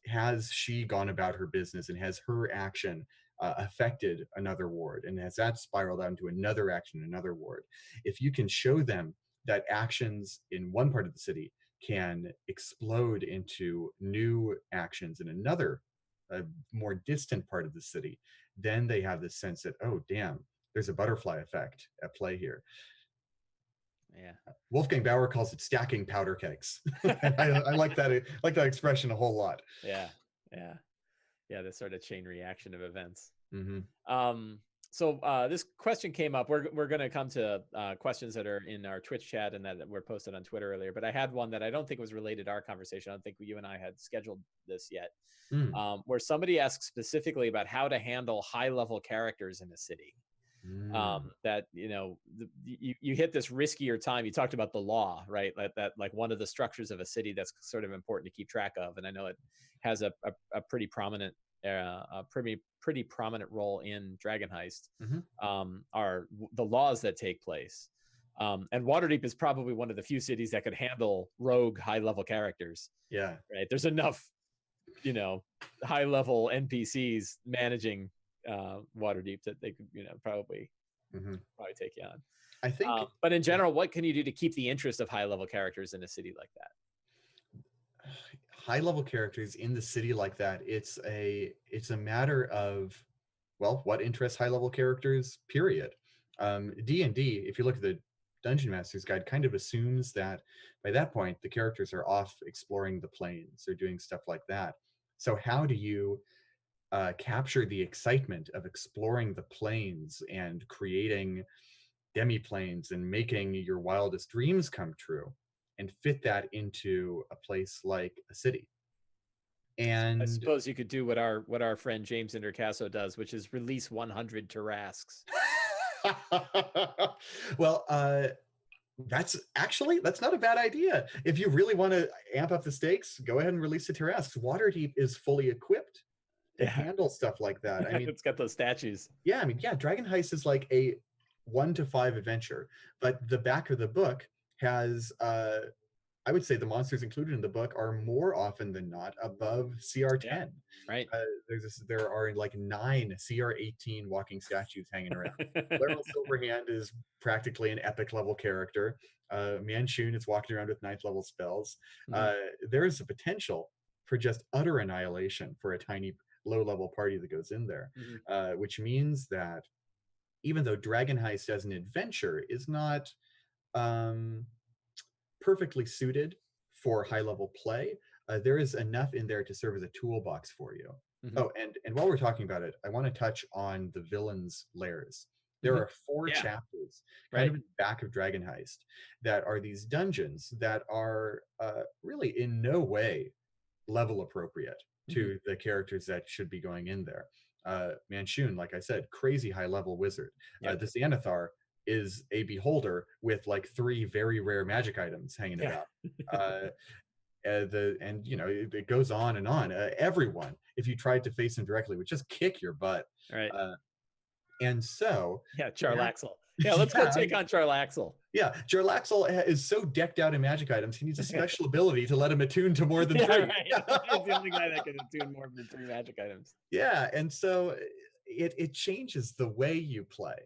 has she gone about her business and has her action affected another ward, and has that spiraled out into another action in another ward? If you can show them that actions in one part of the city can explode into new actions in another, a more distant part of the city, then they have this sense that, oh, damn, there's a butterfly effect at play here. Yeah. Wolfgang Bauer calls it stacking powder kegs. I like that expression a whole lot. Yeah. Yeah. Yeah. This sort of chain reaction of events. Mm-hmm. Um, so this question came up. We're going to come to questions that are in our Twitch chat and that were posted on Twitter earlier. But I had one that I don't think was related to our conversation. I don't think you and I had scheduled this yet, Mm. where somebody asked specifically about how to handle high-level characters in a city. Mm. That you hit this riskier time. You talked about the law, right? That like one of the structures of a city that's sort of important to keep track of. And I know it has a pretty prominent pretty prominent role in Dragon Heist. Mm-hmm. Are the laws that take place. And Waterdeep is probably one of the few cities that could handle rogue high level characters. Yeah. Right? There's enough, high level NPCs managing Waterdeep that they could, probably take you on. I think But in general, what can you do to keep the interest of high level characters in a city like that? high level characters in the city like that, it's a matter of, well, what interests high level characters, period. D&D, if you look at the Dungeon Master's Guide, kind of assumes that by that point the characters are off exploring the plains or doing stuff like that. So how do you capture the excitement of exploring the planes and creating demi-planes and making your wildest dreams come true, and fit that into a place like a city. I And suppose you could do what our friend James Intercasso does, which is release 100 Tarrasques. well, that's not a bad idea. If you really want to amp up the stakes, go ahead and release the Tarrasques. Waterdeep is fully equipped to Yeah, handle stuff like that. I mean, it's got those statues. yeah, I mean, yeah, Dragon Heist is like a 1 to 5 adventure, but the back of the book has I would say the monsters included in the book are more often than not above Yeah, CR10. right. There are like 9 CR18 walking statues hanging around. Laeral Silverhand is practically an epic level character. Manchun is walking around with 9th level spells. Mhm. There is a potential for just utter annihilation for a tiny low level party that goes in there, Mhm. which means that even though Dragon Heist as an adventure is not um, perfectly suited for high level play, there is enough in there to serve as a toolbox for you. Mhm. Oh, and while we're talking about it, I want to touch on the villains' lairs. There Mhm. are 4 Yeah, chapters, kind right. of in the back of Dragon Heist, that are these dungeons that are really in no way level appropriate Mhm. to the characters that should be going in there. Manchun, like I said, crazy high level wizard. Yep. The Xanathar is a beholder with like 3 very rare magic items hanging Yeah. about. Uh, and you know it goes on and on. Everyone, if you tried to face him directly, would just kick your butt. Right. Uh, and so Yeah, that, Charlaxle. Yeah, let's go yeah, take on Charlaxle. yeah, Jarlaxle is so decked out in magic items, he needs a special ability to let him attune to more than Yeah, 3. right. He's the only guy that can attune more than 3 magic items. Yeah, and so it changes the way you play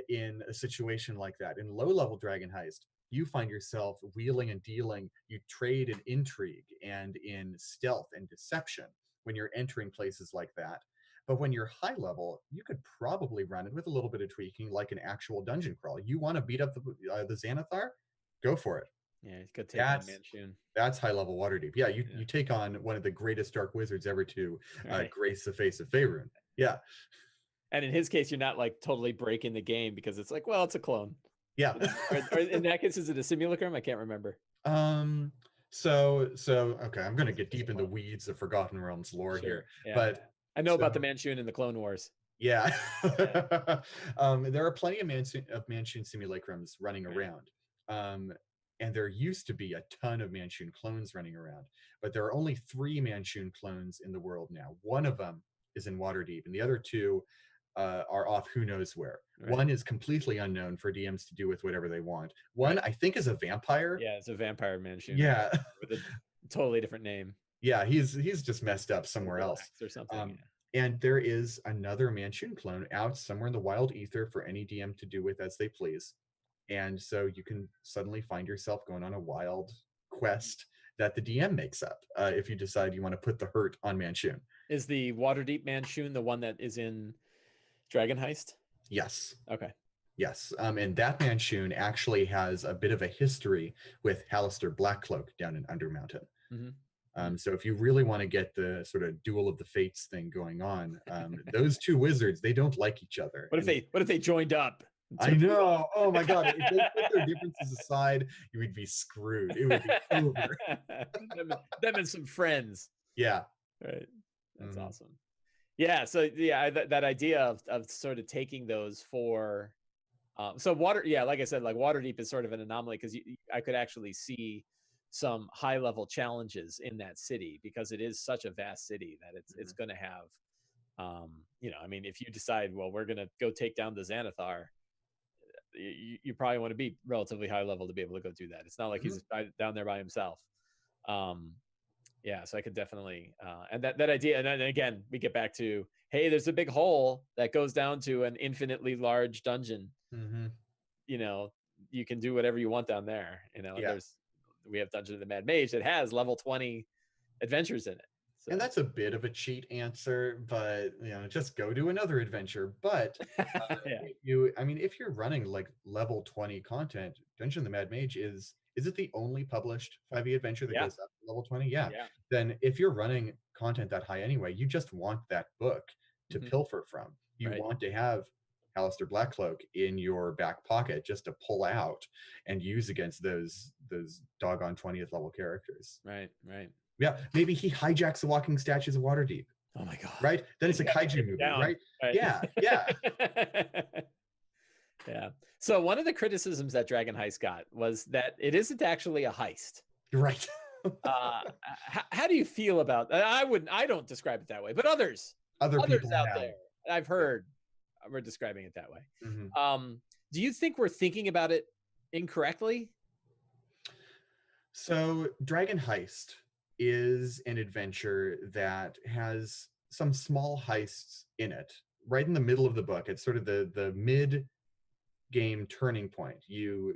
in a situation like that. In low level Dragon Heist, you find yourself wheeling and dealing. You trade in intrigue and in stealth and deception when you're entering places like that. But when you're high level, you could probably run it with a little bit of tweaking, like an actual dungeon crawl. You want to beat up the Xanathar? Go for it. Yeah, he's good take on That's Manchun. that's high level Waterdeep. Yeah, you Yeah. you take on one of the greatest dark wizards ever to Right. grace the face of Faerun. Yeah, And in his case, you're not like totally breaking the game because it's like, well, it's a clone. yeah. Or in that case, is it a simulacrum? I can't remember. um. So okay, I'm gonna get It's a deep in the clone. weeds of Forgotten Realms lore here, Sure. Yeah. but I know so about the Manchun and the Clone Wars. yeah, Yeah. there are plenty of Manchun simulacrums running Right. around. Um, and there used to be a ton of Manchun clones running around, but there are only 3 Manchun clones in the world now. One of them is in Waterdeep, and the other 2 are off who knows where. Right. One is completely unknown for DMs to do with whatever they want. One, Right. I think, is a vampire. Yeah, it's a vampire Manchun Yeah, with a totally different name. yeah, he's just messed up somewhere else. Relax or something. Um, Yeah. and there is another Manchun clone out somewhere in the wild ether for any DM to do with as they please. And so you can suddenly find yourself going on a wild quest that the DM makes up if you decide you want to put the hurt on Manchun. Is the Waterdeep Manchun the one that is in Dragon Heist? Yes. Okay. Yes. And that Manchun actually has a bit of a history with Hallister Blackcloak down in Undermountain. Mm-hmm. So if you really want to get the sort of duel of the fates thing going on, those 2 wizards, they don't like each other. What if they joined up? I know. Oh my God. If they put their differences aside, you would be screwed. It would be over. them and some friends. Yeah. Right. That's Mhm. awesome. Yeah. So yeah, that idea of sort of taking those for so like I said, like Waterdeep is sort of an anomaly because I could actually see some high level challenges in that city because it is such a vast city that it's Mhm. going to have I mean, if you decide, well, we're going to go take down the Xanathar, you probably want to be relatively high level to be able to go do that. It's not like Mhm. he's down there by himself. um yeah, so I could definitely and that idea, and then again we get back to, hey, there's a big hole that goes down to an infinitely large dungeon. Mhm. you know you can do whatever you want down there, and Yeah. we have Dungeon of the Mad Mage that has level 20 adventures in it, And so that's a bit of a cheat answer, but just go do another adventure. But yeah. I mean, if you're running like level 20 content, Dungeon of the Mad Mage is it the only published 5e adventure that Yeah, goes up level 20, yeah. Yeah. Then if you're running content that high anyway, you just want that book to pilfer from. You Right. want to have Alistair Blackcloak in your back pocket just to pull out and use against those doggone 20th level characters. Right. Right. Yeah, maybe he hijacks the walking statues of Waterdeep, Oh my God. right? Then it's a Yeah, kaiju take it movie, down. right? Right. Yeah, yeah. Yeah. So one of the criticisms that Dragon Heist got was that it isn't actually a heist. Right. How do you feel about that? I don't describe it that way, but others People out have. there, I've heard, we're describing it that way. Mm-hmm. Do you think we're thinking about it incorrectly? So Dragon Heist is an adventure that has some small heists in it. Right in the middle of the book, it's sort of the mid game turning point. You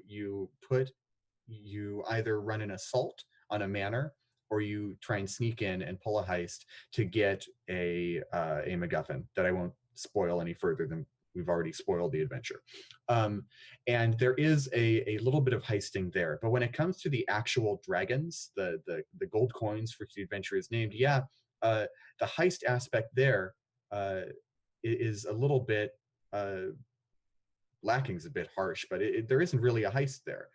either run an assault on a manor, or you try and sneak in and pull a heist to get a MacGuffin that I won't spoil any further than we've already spoiled the adventure. And there is a little bit of heisting there, but when it comes to the actual dragons, the gold coins for which the adventure is named, the heist aspect there is a little bit lacking, is a bit harsh, but there isn't really a heist there.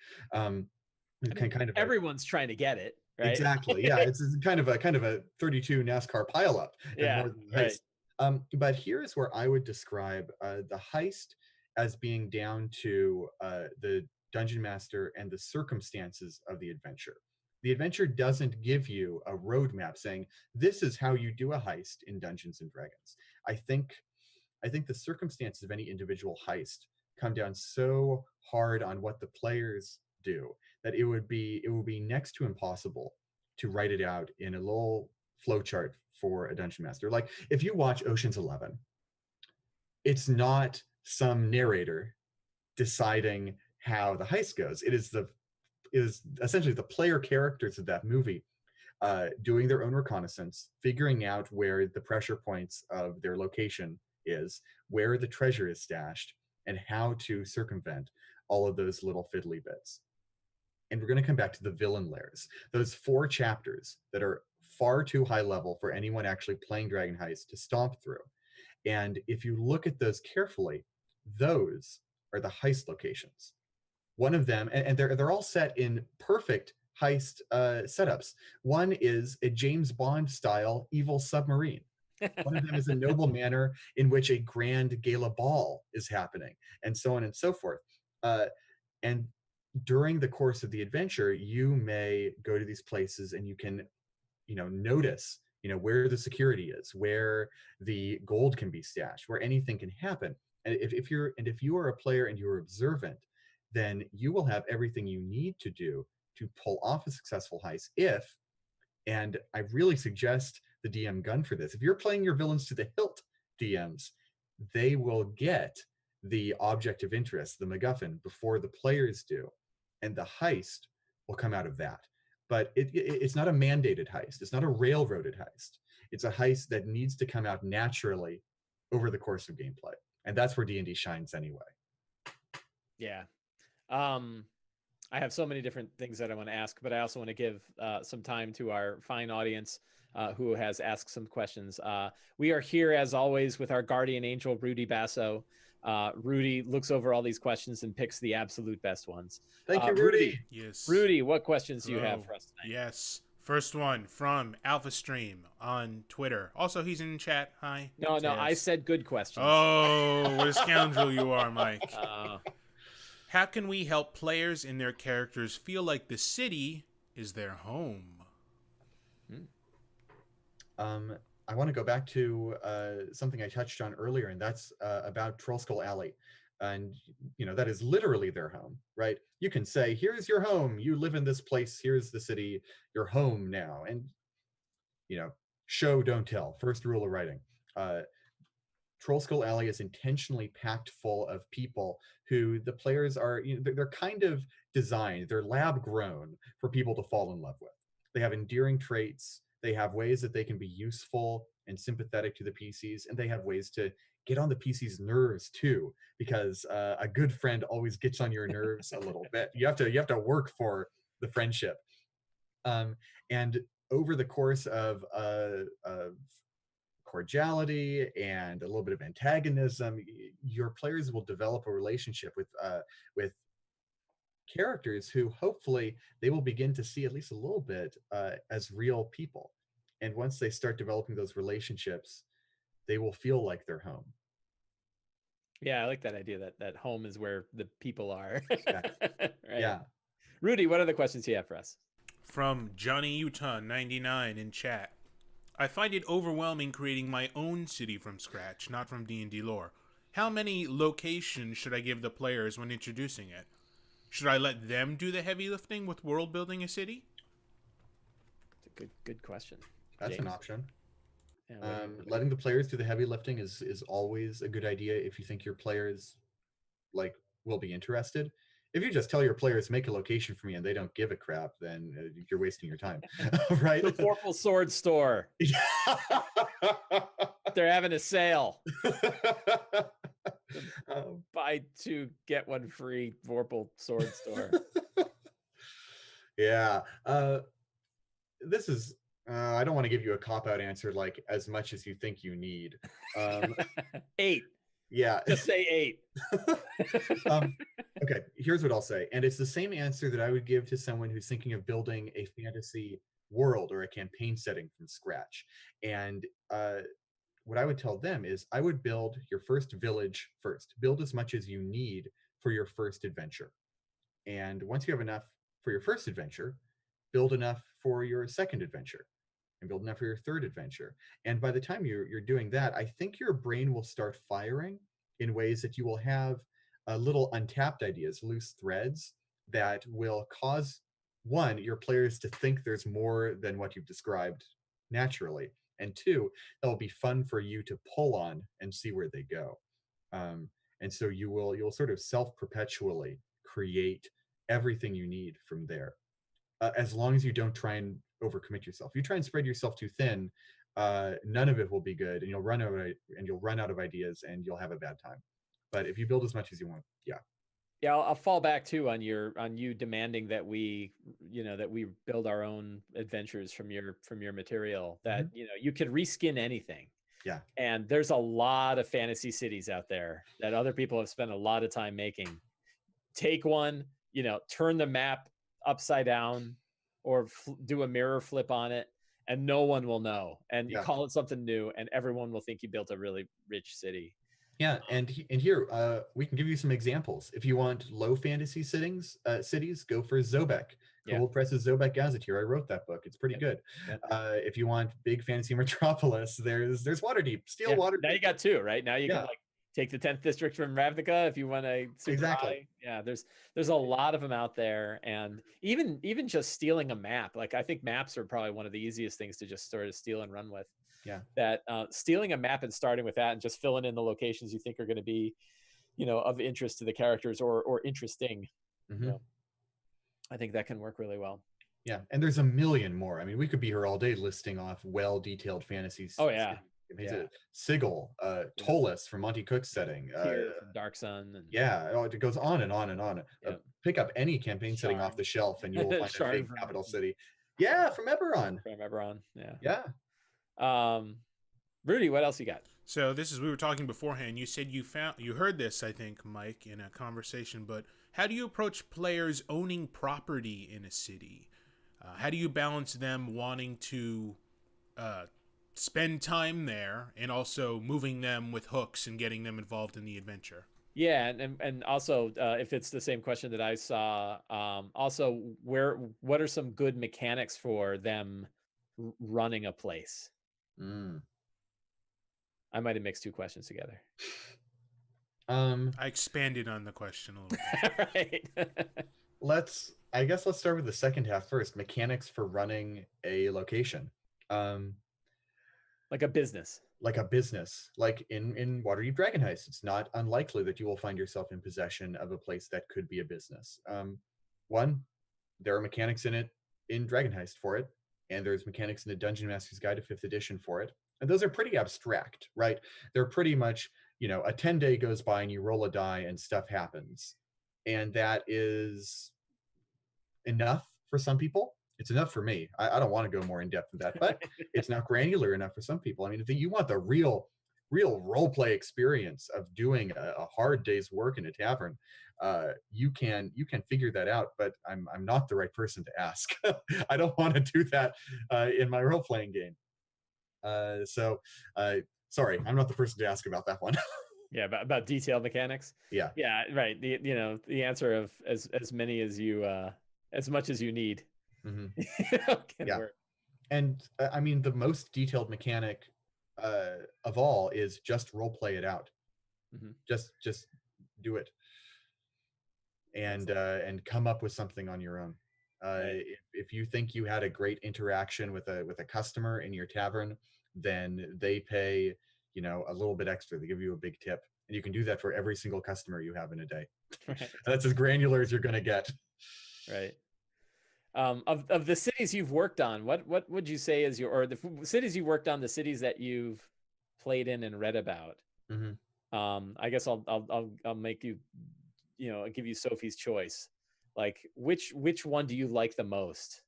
Everyone's trying to get it, right? Exactly. Yeah, it's kind of a 32 NASCAR pileup, yeah, more than a heist. Right. But here's where I would describe the heist as being down to the dungeon master and the circumstances of the adventure. The adventure doesn't give you a roadmap saying this is how you do a heist in Dungeons and Dragons. I think the circumstances of any individual heist come down so hard on what the players do that it would be next to impossible to write it out in a little flowchart for a dungeon master. Like if you watch Ocean's 11, it's not some narrator deciding how the heist goes. It is essentially the player characters of that movie doing their own reconnaissance, figuring out where the pressure points of their location is, where the treasure is stashed, and how to circumvent all of those little fiddly bits. And we're going to come back to the villain lairs, those 4 chapters that are far too high level for anyone actually playing Dragon Heist to stomp through. And if you look at those carefully, those are the heist locations. One of them, and they're all set in perfect heist setups. One is a James Bond style evil submarine. One of them is a noble manor in which a grand gala ball is happening, and so on and so forth. And during the course of the adventure, you may go to these places and you can, notice, where the security is, where the gold can be stashed, where anything can happen. And if you are a player and you're observant, then you will have everything you need to do to pull off a successful heist. And I really suggest the DM gun for this. If you're playing your villains to the hilt, DMs, they will get the object of interest, the MacGuffin, before the players do. And the heist will come out of that. But it's not a mandated heist. It's not a railroaded heist. It's a heist that needs to come out naturally over the course of gameplay. And that's where D&D shines anyway. Yeah. I have so many different things that I want to ask, but I also want to give some time to our fine audience who has asked some questions. We are here, as always, with our guardian angel, Rudy Basso. Rudy looks over all these questions and picks the absolute best ones. Thank you, Rudy. Yes. Rudy, what questions do you have for us tonight? Yes. First one from Alpha Stream on Twitter. Also, he's in chat. Hi. No, I said good questions. Oh, what a scoundrel you are, Mike. How can we help players and their characters feel like the city is their home? I want to go back to something I touched on earlier, and that's about Trollskull Alley. And, that is literally their home, right? You can say, here's your home. You live in this place. Here's the city. Your home now. And, show, don't tell. First rule of writing. Trollskull Alley is intentionally packed full of people who the players are, they're kind of designed, they're lab grown for people to fall in love with. They have endearing traits, they have ways that they can be useful and sympathetic to the PCs, and they have ways to get on the PC's nerves too, because a good friend always gets on your nerves a little bit. You have to work for the friendship. And over the course of cordiality and a little bit of antagonism, your players will develop a relationship with characters who hopefully they will begin to see at least a little bit as real people. And once they start developing those relationships, they will feel like they're home. Yeah, I like that idea that home is where the people are. Exactly. Right. Yeah. Rudy, what other questions do you have for us? From Johnny Utah 99 in chat. I find it overwhelming creating my own city from scratch, not from D&D lore. How many locations should I give the players when introducing it? Should I let them do the heavy lifting with world building a city? It's a good question. That's James? an option. Yeah, Letting the players do the heavy lifting is always a good idea if you think your players like will be interested. If you just tell your players make a location for me and they don't give a crap, then you're wasting your time, right? The Vorpal Sword Store. They're having a sale. Buy two, get one free Vorpal Sword Store. Yeah. This is, I don't want to give you a cop-out answer like as much as you think you need. 8. Yeah. Just say 8. Okay, here's what I'll say. And it's the same answer that I would give to someone who's thinking of building a fantasy world or a campaign setting from scratch. And what I would tell them is I would build your first village first. Build as much as you need for your first adventure. And once you have enough for your first adventure, build enough for your second adventure and build enough for your third adventure. And by the time you're doing that, I think your brain will start firing in ways that you will have little untapped ideas, loose threads that will cause, one, your players to think there's more than what you've described naturally, and two, that will be fun for you to pull on and see where they go. And so you'll sort of self-perpetually create everything you need from there, as long as you don't try and overcommit yourself. If you try and spread yourself too thin, none of it will be good, and you'll run out of ideas, and you'll have a bad time. But if you build as much as you want, yeah, I'll fall back too on you demanding that we build our own adventures from your material. That you could reskin anything. Yeah. And there's a lot of fantasy cities out there that other people have spent a lot of time making. Take one, turn the map upside down or do a mirror flip on it, and no one will know. And you call it something new, and everyone will think you built a really rich city. Yeah, and here we can give you some examples. If you want low fantasy cities, go for Zobek. Kobold Press's Zobek Gazetteer. I wrote that book. It's pretty good. If you want big fantasy metropolis, there's Waterdeep. Waterdeep. Now you got 2, right? Now you can take the 10th district from Ravnica if you want to super high. Yeah, there's a lot of them out there, and even just stealing a map. Like I think maps are probably one of the easiest things to just sort of steal and run with. Yeah. That stealing a map and starting with that and just filling in the locations you think are going to be, of interest to the characters or interesting. I think that can work really well. Yeah, and there's a million more. I mean, we could be here all day listing off well-detailed fantasies. Oh yeah. Sigil, Tollus from Monty Cook's setting, from Dark Sun. And, it goes on and on and on. Pick up any campaign setting off the shelf, and you will find a big capital city. Yeah, from Eberron. Yeah. Rudy, what else you got? So we were talking beforehand. You said you heard this, I think, Mike, in a conversation. But how do you approach players owning property in a city? How do you balance them wanting to spend time there and also moving them with hooks and getting them involved in the adventure? Yeah, and also if it's the same question that I saw, also what are some good mechanics for them running a place? I might have mixed 2 questions together. I expanded on the question a little bit. Right. Let's start with the second half first. Mechanics for running a location. Like a business. Like in Waterdeep Dragon Heist, it's not unlikely that you will find yourself in possession of a place that could be a business. One, there are mechanics in it in Dragon Heist for it, and there's mechanics in the Dungeon Master's Guide to 5th Edition for it. And those are pretty abstract, right? They're pretty much, a 10-day goes by and you roll a die and stuff happens. And that is enough for some people. It's enough for me. I don't want to go more in depth than that, but it's not granular enough for some people. I mean, if you want the real role play experience of doing a hard day's work in a tavern, you can figure that out. But I'm not the right person to ask. I don't want to do that in my role playing game. So sorry, I'm not the person to ask about that one. Yeah, about detailed mechanics. Yeah. Yeah, right. The answer of as many as you as much as you need. Mm-hmm. Can Yeah. work. And I mean, the most detailed mechanic of all is just role play it out. Mm-hmm. Just do it, and come up with something on your own. Right. If you think you had a great interaction with a customer in your tavern, then they pay a little bit extra. They give you a big tip, and you can do that for every single customer you have in a day. Right. That's as granular as you're going to get. Right. Of the cities you've worked on, what would you say is or the cities you worked on, the cities that you've played in and read about? Mm-hmm. I guess I'll make you, give you Sophie's choice. Like which one do you like the most?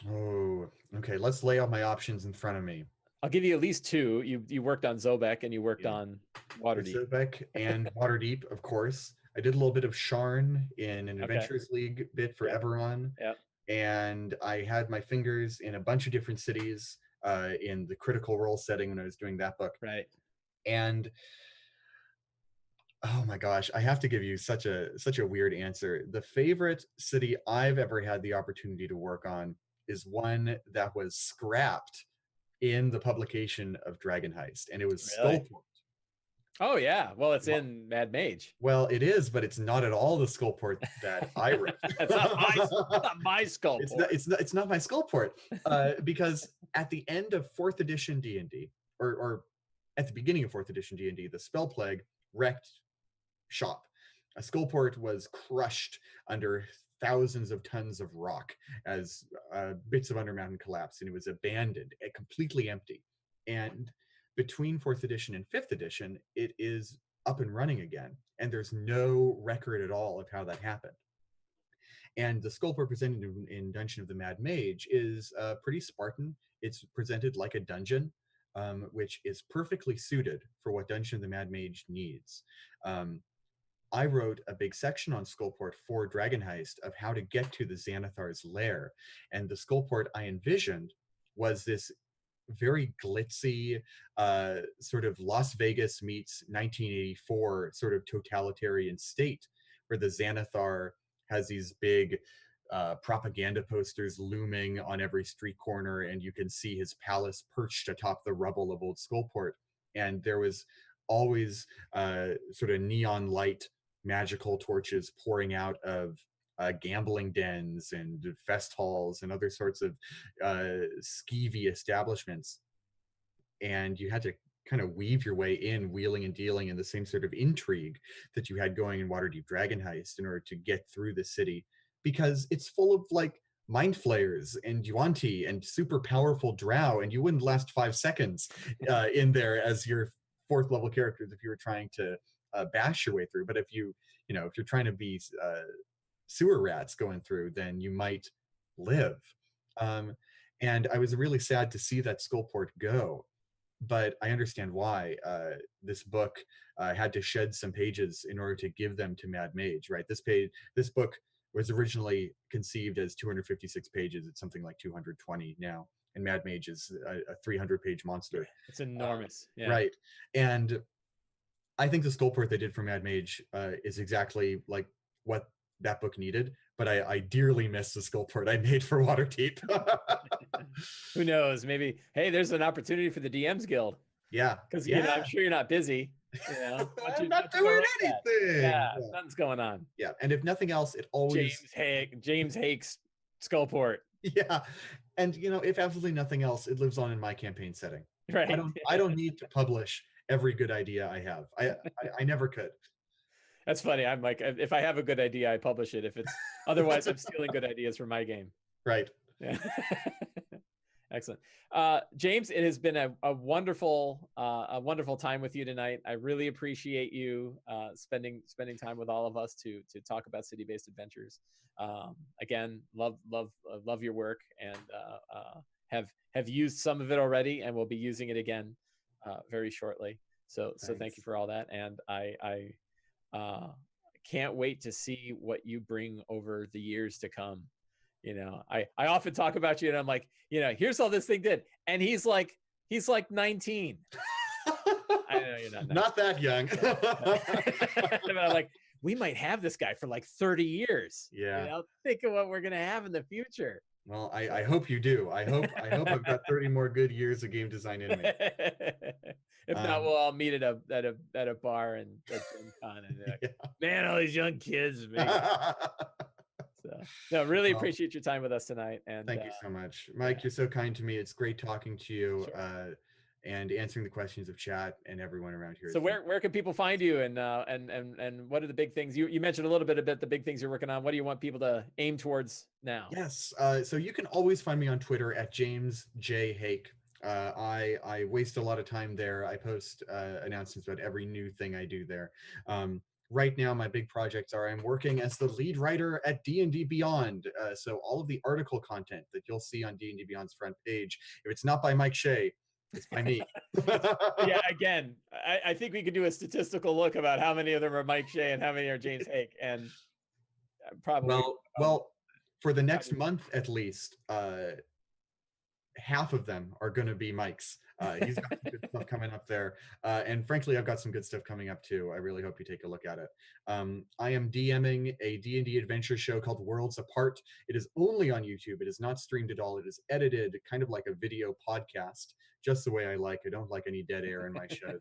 Oh, okay. Let's lay out my options in front of me. I'll give you at least two. You worked on Zobek and you worked on Waterdeep. Zobek and Waterdeep, of course. I did a little bit of Sharn in an Adventurers League bit for Eberron. Yeah. And I had my fingers in a bunch of different cities in the Critical Role setting when I was doing that book. Right. And oh my gosh, I have to give you such a weird answer. The favorite city I've ever had the opportunity to work on is one that was scrapped in the publication of Dragon Heist, and it was Really? Skullport. Oh yeah, well it's in Mad Mage. Well, it is, but it's not at all the Skullport that I wrote. It's not my Skullport. It's not my Skullport, because at the end of 4th edition D&D, or at the beginning of 4th edition D&D, the Spell Plague wrecked shop. A Skullport was crushed under thousands of tons of rock as bits of Undermountain collapsed, and it was abandoned, completely empty. And between 4th edition and 5th edition, it is up and running again, and there's no record at all of how that happened. And the Skullport presented in Dungeon of the Mad Mage is pretty Spartan. It's presented like a dungeon, which is perfectly suited for what Dungeon of the Mad Mage needs. I wrote a big section on Skullport for Dragon Heist of how to get to the Xanathar's lair. And the Skullport I envisioned was this very glitzy sort of Las Vegas meets 1984 sort of totalitarian state, where the Xanathar has these big propaganda posters looming on every street corner, and you can see his palace perched atop the rubble of old Skullport. And there was always sort of neon light magical torches pouring out of gambling dens and fest halls and other sorts of skeevy establishments. And you had to kind of weave your way in, wheeling and dealing in the same sort of intrigue that you had going in Waterdeep Dragon Heist in order to get through the city, because it's full of like mind flayers and yuan-ti and super powerful drow, and you wouldn't last 5 seconds in there as your 4th level characters if you were trying to bash your way through. But if you're trying to be sewer rats going through, then you might live. And I was really sad to see that Skullport go, but I understand why. This book had to shed some pages in order to give them to Mad Mage, right? This book was originally conceived as 256 pages. It's something like 220 now. And Mad Mage is a 300-page monster. It's enormous. Yeah. Right. And I think the Skullport they did for Mad Mage is exactly like what that book needed, but I dearly miss the Skullport I made for Waterdeep. Who knows? Maybe, hey, there's an opportunity for the DMs Guild. Yeah. Because I'm sure you're not busy. I'm not doing anything. Yeah, nothing's going on. Yeah, and if nothing else, it always James Haeck's Skullport. Yeah, and if absolutely nothing else, it lives on in my campaign setting. Right. I don't need to publish every good idea I have. I never could. That's funny. I'm like, if I have a good idea, I publish it. If it's otherwise, I'm stealing good ideas from my game. Right. Yeah. Excellent. James, it has been a wonderful time with you tonight. I really appreciate you spending time with all of us to talk about city-based adventures. Again, love your work, and have used some of it already, and will be using it again very shortly. So thank you for all that, and I can't wait to see what you bring over the years to come. I often talk about you, and I'm like, here's all this thing did, and he's like 19. I know you're not 19. Not that young. But I'm like, we might have this guy for like 30 years. Yeah. Think of what we're gonna have in the future. Well, I hope you do. I hope I've got 30 more good years of game design in me. If not, we'll all meet at a bar and at Gen Con, and like, man, all these young kids, man. So, no, really appreciate your time with us tonight. And thank you so much, Mike. You're so kind to me. It's great talking to you. Sure. And answering the questions of chat and everyone around here. So where can people find you, and what are the big things you mentioned a little bit about the big things you're working on? What do you want people to aim towards now? Yes, so you can always find me on Twitter at James J. Haeck. I waste a lot of time there. I post announcements about every new thing I do there. Right now, my big projects are I'm working as the lead writer at D&D Beyond. So all of the article content that you'll see on D&D Beyond's front page, if it's not by Mike Shea, it's by me. Yeah, again, I think we could do a statistical look about how many of them are Mike Shea and how many are James Haeck, and probably. Well, for the next month at least, half of them are going to be Mike's. He's got some good stuff coming up there. And frankly, I've got some good stuff coming up too. I really hope you take a look at it. I am DMing a D&D adventure show called Worlds Apart. It is only on YouTube. It is not streamed at all. It is edited kind of like a video podcast, just the way I like. I don't like any dead air in my shows.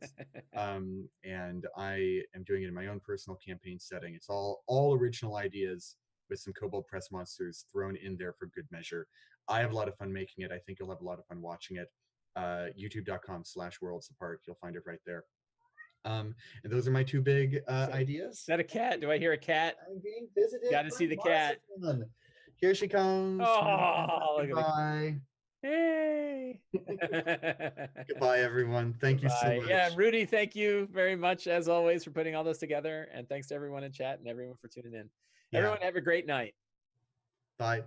And I am doing it in my own personal campaign setting. It's all original ideas with some Kobold Press monsters thrown in there for good measure. I have a lot of fun making it. I think you'll have a lot of fun watching it. YouTube.com/Worlds Apart. You'll find it right there. And those are my two big ideas. Is that a cat? Do I hear a cat? I'm being visited. Got to see the cat. Here she comes. Oh, goodbye. Hey. Goodbye, everyone. Thank you so much. Yeah, Rudy, thank you very much, as always, for putting all this together. And thanks to everyone in chat and everyone for tuning in. Yeah. Everyone have a great night. Bye.